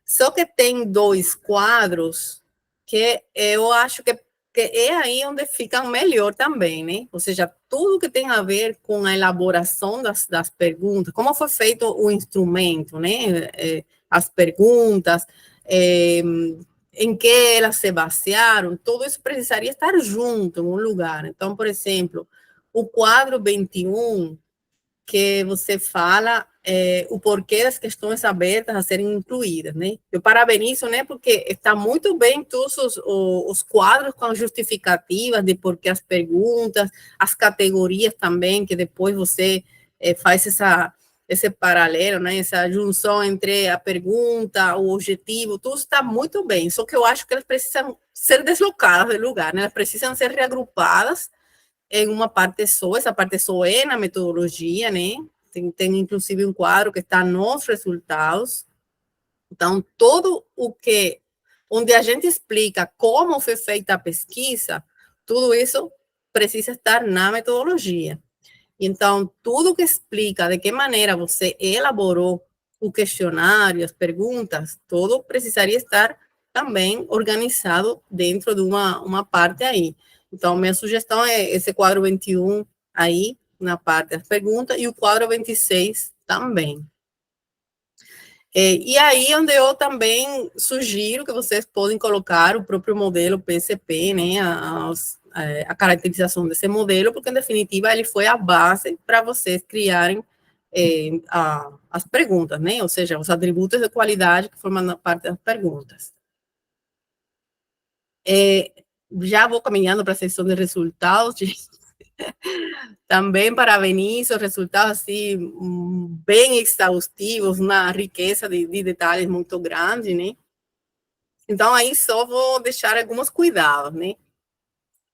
Só que tem 2 quadros que eu acho que é aí onde ficam melhor também, né? Ou seja, tudo que tem a ver com a elaboração das perguntas, como foi feito o instrumento, né? As perguntas, em que elas se basearam, tudo isso precisaria estar junto em um lugar. Então, por exemplo, o quadro 21, que você fala o porquê das questões abertas a serem incluídas, né? Eu parabenizo, né, porque está muito bem todos os quadros com justificativas de porquê as perguntas, as categorias também, que depois você faz esse paralelo, né, essa junção entre a pergunta, o objetivo, tudo está muito bem, só que eu acho que elas precisam ser deslocadas do lugar, né? Elas precisam ser reagrupadas em uma parte só, essa parte só é na metodologia, né? Tem inclusive um quadro que está nos resultados. Então, todo o que onde a gente explica como foi feita a pesquisa, tudo isso precisa estar na metodologia. Então, tudo que explica de que maneira você elaborou o questionário, as perguntas, tudo precisaria estar também organizado dentro de uma parte aí. Então, minha sugestão é esse quadro 21 aí, na parte das perguntas, e o quadro 26 também. E aí, onde eu também sugiro que vocês podem colocar o próprio modelo PCP, né, a caracterização desse modelo, porque, em definitiva, ele foi a base para vocês criarem as perguntas, né, ou seja, os atributos de qualidade que formam parte das perguntas. Já vou caminhando para a seção de resultados, também parabenizo os resultados assim, bem exaustivos, uma riqueza de detalhes muito grande, né? Então, aí só vou deixar alguns cuidados, né?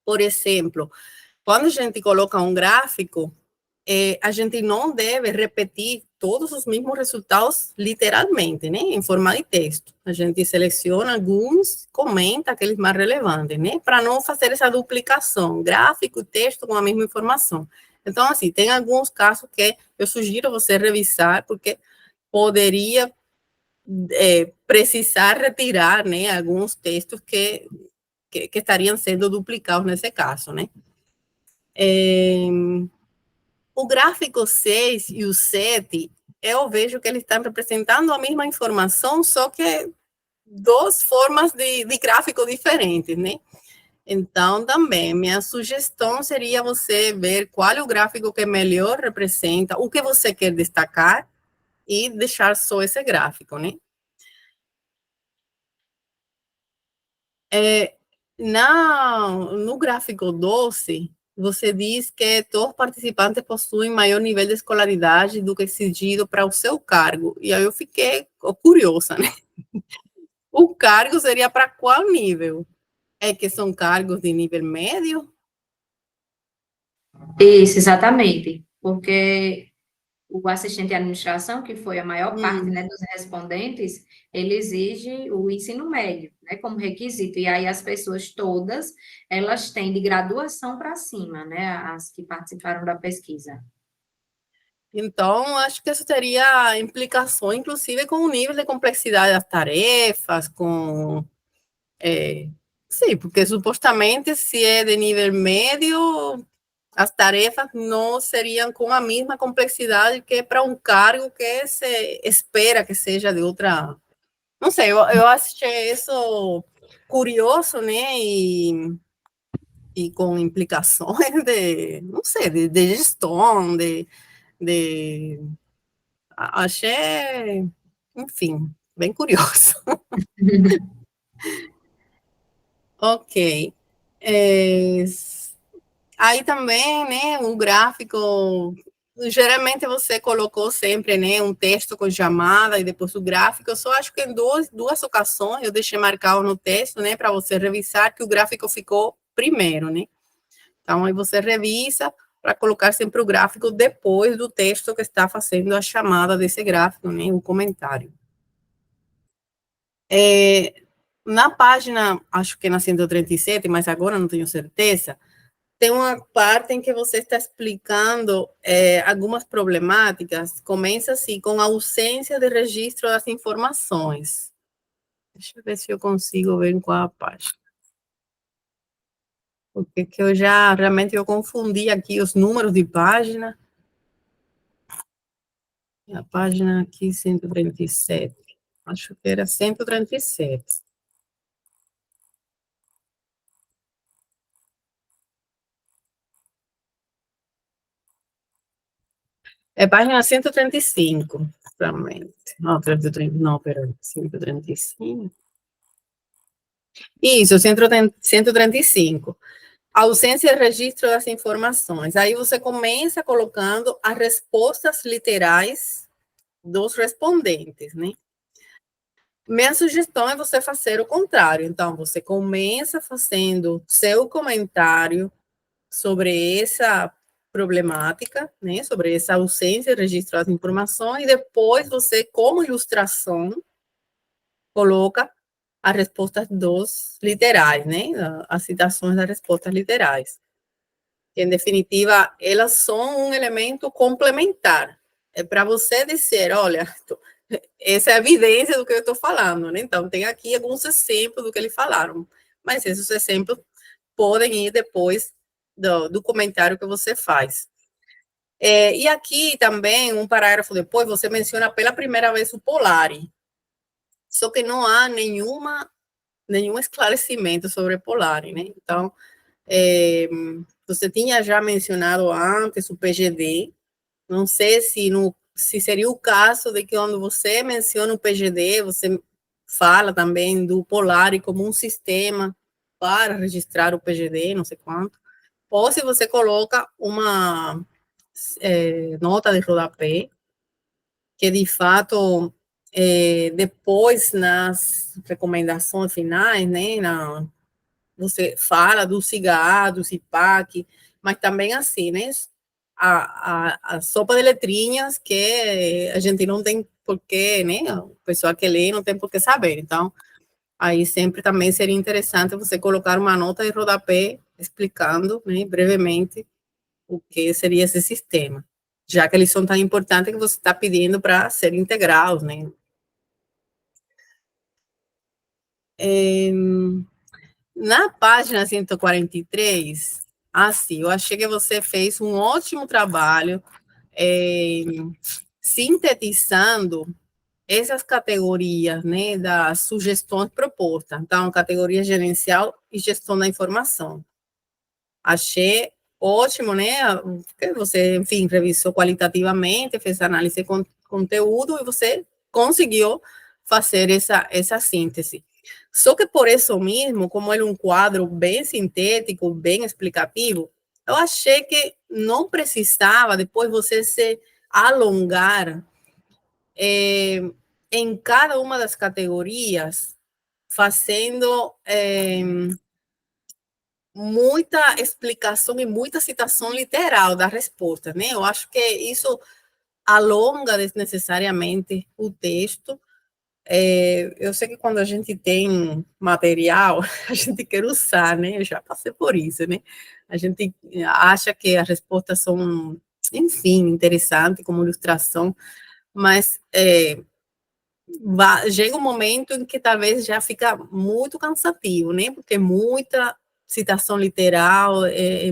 Por exemplo, quando a gente coloca um gráfico, a gente não deve repetir todos os mesmos resultados literalmente, né? Em forma de texto. A gente seleciona alguns, comenta aqueles mais relevantes, né? Para não fazer essa duplicação, gráfico e texto com a mesma informação. Então, assim, tem alguns casos que eu sugiro você revisar, porque poderia precisar retirar, né, alguns textos que estariam sendo duplicados nesse caso, né? O gráfico 6 e o 7, eu vejo que eles estão representando a mesma informação, só que duas formas de gráfico diferentes, né? Então, também, minha sugestão seria você ver qual é o gráfico que melhor representa o que você quer destacar e deixar só esse gráfico, né? No gráfico 12, você diz que todos os participantes possuem maior nível de escolaridade do que exigido para o seu cargo. E aí eu fiquei curiosa, né? O cargo seria para qual nível? É que são cargos de nível médio? Isso, exatamente. Porque o assistente de administração, que foi a maior parte, né, dos respondentes, ele exige o ensino médio, né, como requisito. E aí as pessoas todas, elas têm de graduação para cima, né, as que participaram da pesquisa. Então, acho que isso teria implicação, inclusive, com o nível de complexidade das tarefas, sim, porque supostamente, se é de nível médio, as tarefas não seriam com a mesma complexidade que para um cargo que se espera que seja de outra. Não sei, eu achei isso curioso, né? E com implicações não sei, de gestão, de. Achei, enfim, bem curioso. Ok. Aí também, né, o gráfico, geralmente você colocou sempre, né, um texto com chamada e depois o gráfico. Eu só acho que em duas ocasiões eu deixei marcado no texto, né, para você revisar que o gráfico ficou primeiro, né. Então, aí você revisa para colocar sempre o gráfico depois do texto que está fazendo a chamada desse gráfico, né, o comentário. Na página, acho que na 137, mas agora não tenho certeza, tem uma parte em que você está explicando algumas problemáticas. Começa assim, com a ausência de registro das informações. Deixa eu ver se eu consigo ver em qual a página. Porque que eu já, realmente, eu confundi aqui os números de página. A página aqui, 137. Acho que era 137. É página 135, realmente. Não, 130, não, peraí, 135. Isso, 135. Ausência de registro das informações. Aí você começa colocando as respostas literais dos respondentes, né? Minha sugestão é você fazer o contrário. Então, você começa fazendo seu comentário sobre essa problemática, né? Sobre essa ausência de registro das informações, e depois você, como ilustração, coloca as respostas dos literais, né? As citações das respostas literais. Em definitiva, elas são um elemento complementar. É para você dizer, olha, essa é a evidência do que eu estou falando, né? Então, tem aqui alguns exemplos do que eles falaram, mas esses exemplos podem ir depois do comentário que você faz. E aqui também, um parágrafo depois, você menciona pela primeira vez o Polari, só que não há nenhum esclarecimento sobre Polari, né? Então, você tinha já mencionado antes o PGD, não sei se seria o caso de que quando você menciona o PGD, você fala também do Polari como um sistema para registrar o PGD, não sei quanto, ou se você coloca uma nota de rodapé, que de fato, depois nas recomendações finais, né, você fala do CIGA, do CIPAC, mas também assim, né, a sopa de letrinhas que a gente não tem porquê, né, o pessoal que lê não tem por que saber, então, aí sempre também seria interessante você colocar uma nota de rodapé explicando, né, brevemente o que seria esse sistema, já que eles são tão importantes que você está pedindo para ser integral, né. Na página 143, sim, eu achei que você fez um ótimo trabalho sintetizando essas categorias, né, das sugestões propostas. Então, categoria gerencial e gestão da informação. Achei ótimo, né, que você, enfim, revisou qualitativamente, fez análise de conteúdo e você conseguiu fazer essa síntese. Só que por isso mesmo, como ele é um quadro bem sintético, bem explicativo, eu achei que não precisava depois você se alongar em cada uma das categorias, fazendo muita explicação e muita citação literal da resposta, né? Eu acho que isso alonga desnecessariamente o texto. Eu sei que quando a gente tem material, a gente quer usar, né? Eu já passei por isso, né? A gente acha que as respostas são, enfim, interessantes como ilustração, mas chega um momento em que talvez já fica muito cansativo, né? Porque muita citação literal,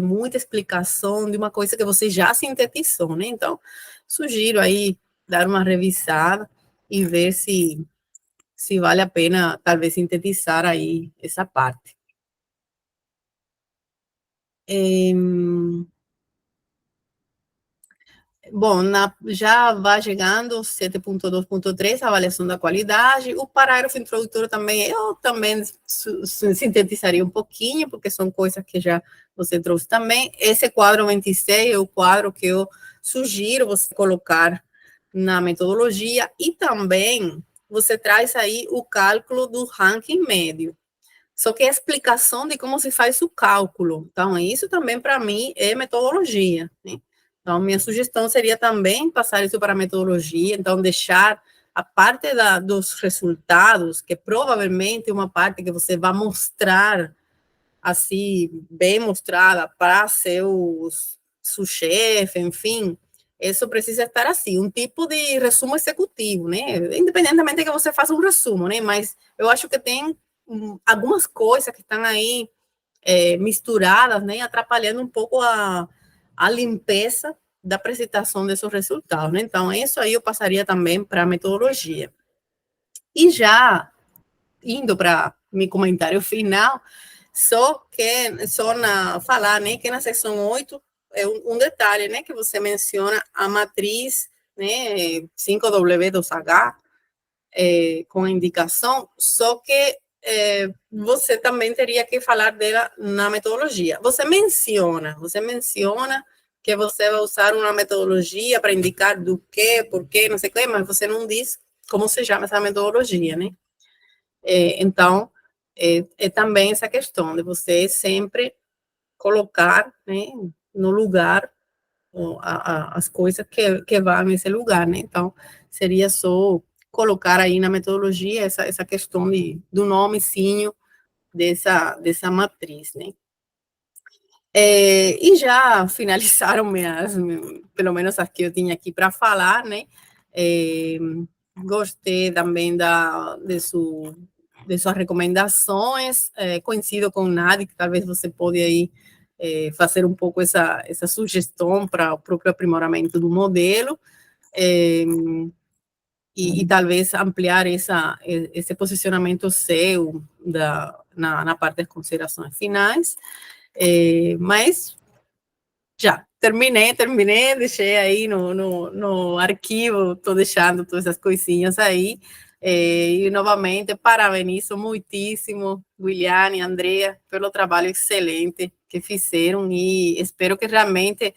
muita explicação de uma coisa que você já sintetizou, né? Então, sugiro aí dar uma revisada e ver se vale a pena, talvez, sintetizar aí essa parte. Bom, já vai chegando 7.2.3, avaliação da qualidade. O parágrafo introdutório também, eu também sintetizaria um pouquinho, porque são coisas que já você trouxe também. Esse quadro 26 é o quadro que eu sugiro você colocar na metodologia, e também você traz aí o cálculo do ranking médio. Só que a explicação de como se faz o cálculo. Então, isso também, para mim, é metodologia, né? Então, minha sugestão seria também passar isso para a metodologia, então, deixar a parte dos resultados, que provavelmente é uma parte que você vai mostrar, assim, bem mostrada para seu chefe, enfim, isso precisa estar assim, um tipo de resumo executivo, né? Independentemente de que você faça um resumo, né? Mas eu acho que tem algumas coisas que estão aí misturadas, né? Atrapalhando um pouco a limpeza da apresentação desses resultados, né? Então, isso aí eu passaria também para a metodologia. E já indo para meu comentário final, falar, né, que na seção 8 é um detalhe, né, que você menciona a matriz, né, 5W2H, com a indicação, só que você também teria que falar dela na metodologia. Você menciona que você vai usar uma metodologia para indicar do que, por quê, não sei o que, mas você não diz como se chama essa metodologia, né? Então, também essa questão de você sempre colocar, né, no lugar as coisas que vão nesse lugar, né? Então, seria só colocar aí na metodologia essa questão do nomezinho dessa matriz, né? E já finalizaram pelo menos as que eu tinha aqui para falar, né? Gostei também de suas recomendações, coincido com Nadi, que talvez você pode aí fazer um pouco essa sugestão para o próprio aprimoramento do modelo, e talvez ampliar esse posicionamento seu na parte das considerações finais, mas já, terminei, deixei aí no arquivo, estou deixando todas essas coisinhas aí, e novamente parabenizo muitíssimo Williane e Andrea pelo trabalho excelente que fizeram, e espero que realmente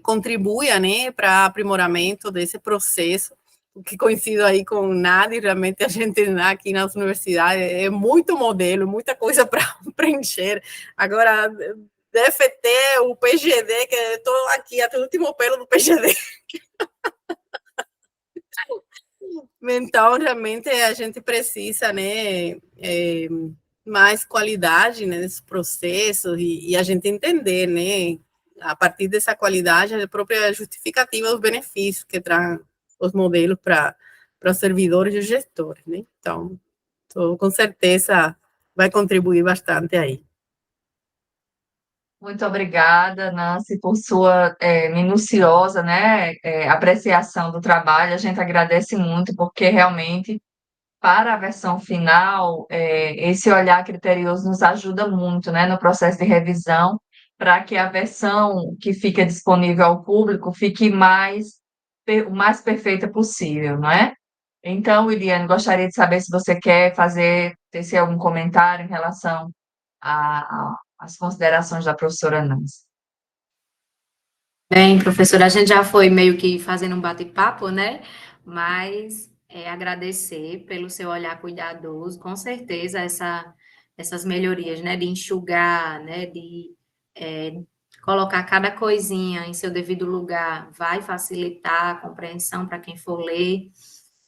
contribua, né, para aprimoramento desse processo, que coincido aí com o Nadi, realmente a gente aqui nas universidades é muito modelo, muita coisa para preencher. Agora, DFT, o PGD, que eu estou aqui até o último pelo do PGD. Então, realmente, a gente precisa, né, mais qualidade, né, nesse processo, e a gente entender, né, a partir dessa qualidade, a própria justificativa dos benefícios que traz os modelos para os servidores e os gestores, né? Então, com certeza vai contribuir bastante aí. Muito obrigada, Nancy, por sua minuciosa, né, apreciação do trabalho. A gente agradece muito, porque realmente, para a versão final, esse olhar criterioso nos ajuda muito, né, no processo de revisão, para que a versão que fica disponível ao público fique o mais perfeita possível, não é? Então, Williane, gostaria de saber se você quer tecer algum comentário em relação às considerações da professora Nancy. Bem, professora, a gente já foi meio que fazendo um bate-papo, né? Mas agradecer pelo seu olhar cuidadoso, com certeza essas melhorias, né? De enxugar, né? De colocar cada coisinha em seu devido lugar, vai facilitar a compreensão para quem for ler,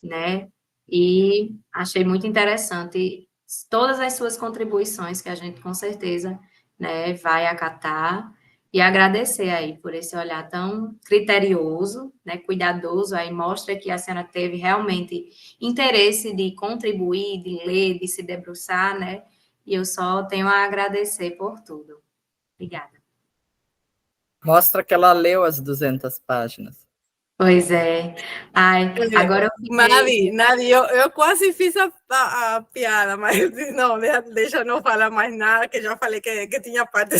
né? E achei muito interessante todas as suas contribuições, que a gente com certeza, né, vai acatar, e agradecer aí por esse olhar tão criterioso, né, cuidadoso, aí mostra que a senhora teve realmente interesse de contribuir, de ler, de se debruçar, né, e eu só tenho a agradecer por tudo. Obrigada. Mostra que ela leu as 200 páginas. Pois é. Ai, agora eu fiquei... Nadi, eu quase fiz a piada, mas eu disse, não, deixa eu não falar mais nada, que já falei que tinha parte...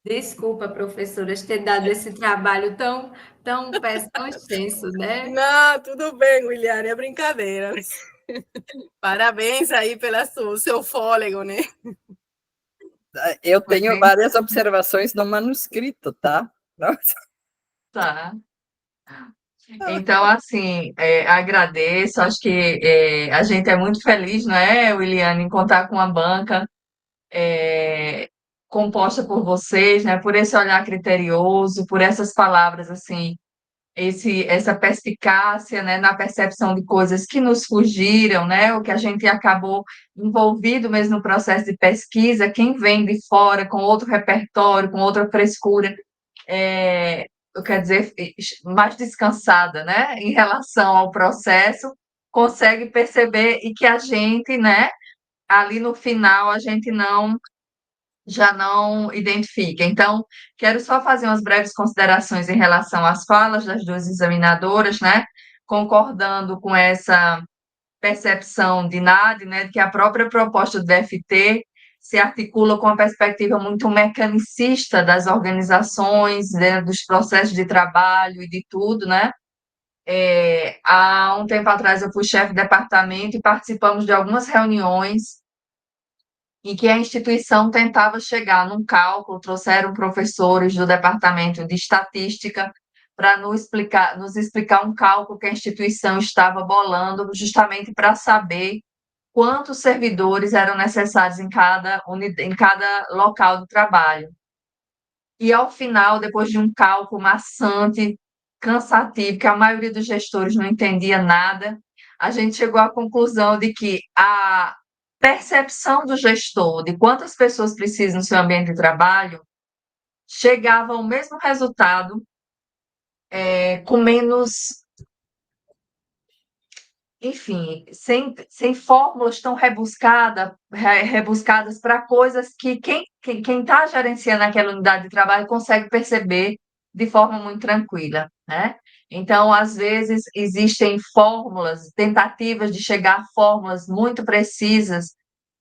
Desculpa, professora, de ter dado esse trabalho tão extenso, né? Não, tudo bem, Williane, é brincadeira. Parabéns aí pelo seu fôlego, né? Eu tenho várias observações no manuscrito, tá? Nossa. Tá. Então, assim, agradeço, acho que a gente é muito feliz, não é, Williane, em contar com uma banca composta por vocês, né, por esse olhar criterioso, por essas palavras, assim, essa perspicácia, né, na percepção de coisas que nos fugiram, né, o que a gente acabou envolvido mesmo no processo de pesquisa, quem vem de fora com outro repertório, com outra frescura, eu quero dizer, mais descansada, né, em relação ao processo, consegue perceber, e que a gente, né, ali no final, a gente já não identifica. Então, quero só fazer umas breves considerações em relação às falas das duas examinadoras, né, concordando com essa percepção de Nadi, né, de que a própria proposta do DFT se articula com uma perspectiva muito mecanicista das organizações, né, dos processos de trabalho e de tudo, né? Há um tempo atrás eu fui chefe de departamento e participamos de algumas reuniões em que a instituição tentava chegar num cálculo, trouxeram professores do departamento de estatística para nos explicar um cálculo que a instituição estava bolando, justamente para saber quantos servidores eram necessários em cada local do trabalho. E, ao final, depois de um cálculo maçante, cansativo, que a maioria dos gestores não entendia nada, a gente chegou à conclusão de que a percepção do gestor de quantas pessoas precisam no seu ambiente de trabalho chegava ao mesmo resultado, com menos, enfim, sem fórmulas tão rebuscadas para coisas que quem está gerenciando aquela unidade de trabalho consegue perceber de forma muito tranquila, né? Então, às vezes, existem fórmulas, tentativas de chegar a fórmulas muito precisas,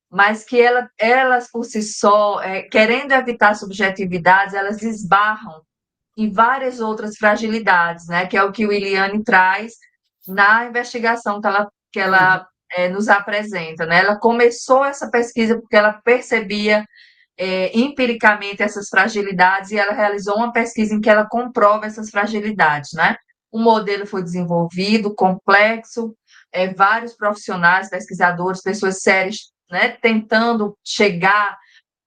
mas que elas por si só, querendo evitar subjetividades, elas esbarram em várias outras fragilidades, né? Que é o que o Iliane traz na investigação que ela nos apresenta, né? Ela começou essa pesquisa porque ela percebia empiricamente essas fragilidades e ela realizou uma pesquisa em que ela comprova essas fragilidades, né? O modelo foi desenvolvido, complexo, vários profissionais, pesquisadores, pessoas sérias, né, tentando chegar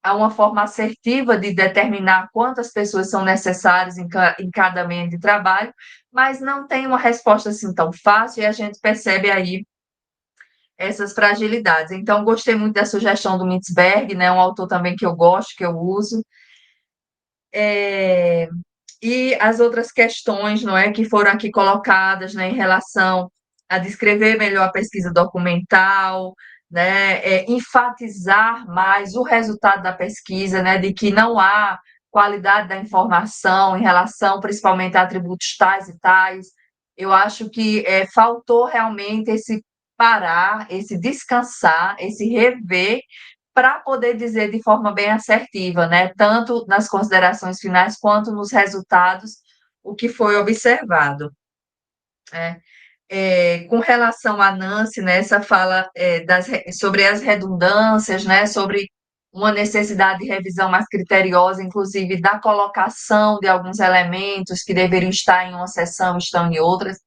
a uma forma assertiva de determinar quantas pessoas são necessárias em cada ambiente de trabalho, mas não tem uma resposta assim tão fácil e a gente percebe aí essas fragilidades. Então, gostei muito da sugestão do Mintzberg, né, um autor também que eu gosto, que eu uso. E as outras questões, não é, que foram aqui colocadas, né, em relação a descrever melhor a pesquisa documental, né, enfatizar mais o resultado da pesquisa, né, de que não há qualidade da informação em relação, principalmente, a atributos tais e tais. Eu acho que faltou realmente esse parar, esse descansar, esse rever para poder dizer de forma bem assertiva, né, tanto nas considerações finais quanto nos resultados, o que foi observado. Né. Com relação à Nancy, né, essa fala sobre as redundâncias, né, sobre uma necessidade de revisão mais criteriosa, inclusive da colocação de alguns elementos que deveriam estar em uma seção, estão em outras,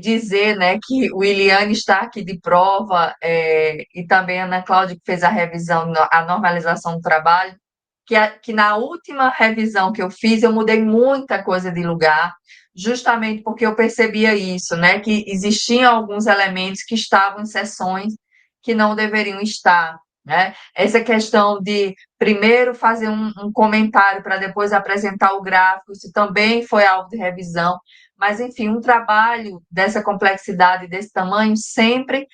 dizer, né, que o Iliane está aqui de prova, e também a Ana Cláudia, que fez a revisão, a normalização do trabalho, que na última revisão que eu fiz, eu mudei muita coisa de lugar, justamente porque eu percebia isso, né, que existiam alguns elementos que estavam em seções que não deveriam estar, né? Essa questão de primeiro fazer um comentário para depois apresentar o gráfico, isso também foi alvo de revisão. Mas, enfim, um trabalho dessa complexidade, desse tamanho, sempre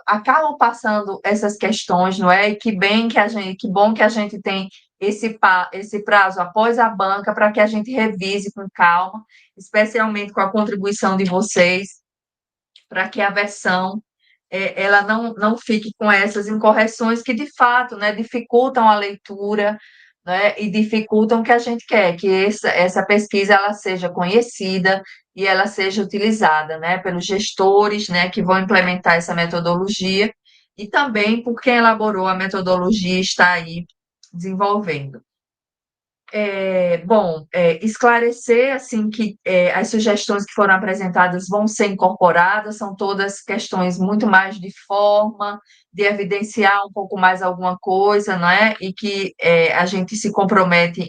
acabam passando essas questões, não é? E que bom que a gente tem esse prazo após a banca para que a gente revise com calma, especialmente com a contribuição de vocês, para que a versão ela não fique com essas incorreções que, de fato, né, dificultam a leitura, né, e dificultam o que a gente quer, que essa pesquisa ela seja conhecida e ela seja utilizada, né, pelos gestores, né, que vão implementar essa metodologia e também por quem elaborou a metodologia e está aí desenvolvendo. Bom, esclarecer assim que as sugestões que foram apresentadas vão ser incorporadas, são todas questões muito mais de forma, de evidenciar um pouco mais alguma coisa, não é? E que a gente se compromete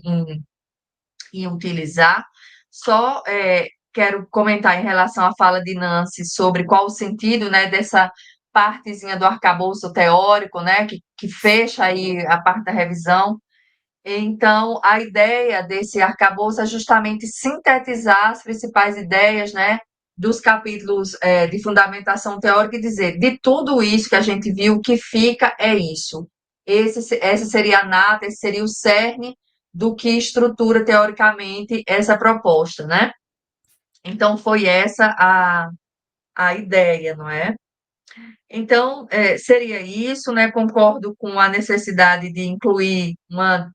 em utilizar. Só quero comentar em relação à fala de Nancy sobre qual o sentido, né, dessa partezinha do arcabouço teórico, né, que fecha aí a parte da revisão. Então, a ideia desse arcabouço é justamente sintetizar as principais ideias, né, dos capítulos de fundamentação teórica e dizer, de tudo isso que a gente viu, o que fica é isso. Essa seria a nata, esse seria o cerne do que estrutura teoricamente essa proposta, né? Então, foi essa a ideia, não é? Então, seria isso, né? Concordo com a necessidade de incluir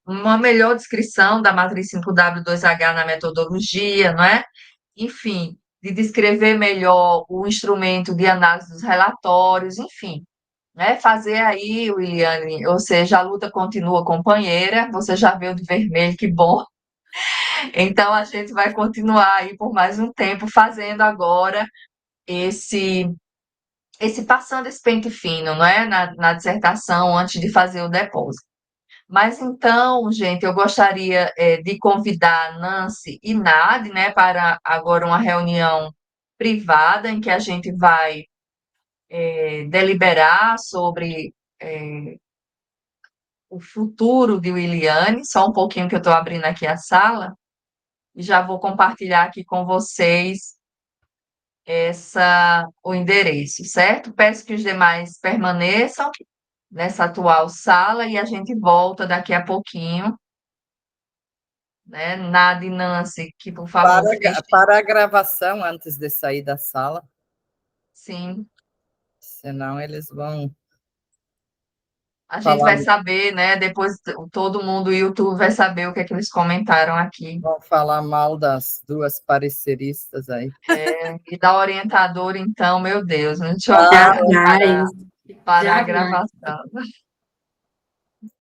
uma melhor descrição da matriz 5W2H na metodologia, não é? Enfim, de descrever melhor o instrumento de análise dos relatórios, enfim, né? Fazer aí, Williane, ou seja, a luta continua, companheira, você já veio de vermelho, que bom. Então, a gente vai continuar aí por mais um tempo fazendo agora esse passando esse pente fino, não é? Na dissertação, antes de fazer o depósito. Mas então, gente, eu gostaria de convidar a Nancy e Nadi, né, para agora uma reunião privada em que a gente vai deliberar sobre o futuro de Williane. Só um pouquinho que eu estou abrindo aqui a sala e já vou compartilhar aqui com vocês o endereço, certo? Peço que os demais permaneçam nessa atual sala e a gente volta daqui a pouquinho, né? Nada e Nancy, que por favor feche. Para a gravação, antes de sair da sala, Sim, senão eles vão a gente falar, vai saber, né? Depois todo mundo do YouTube vai saber o que é que eles comentaram aqui. vão falar mal das duas pareceristas aí. E da orientadora, então, meu Deus, deixa eu Ah, parar Jamais, a jamais. gravação.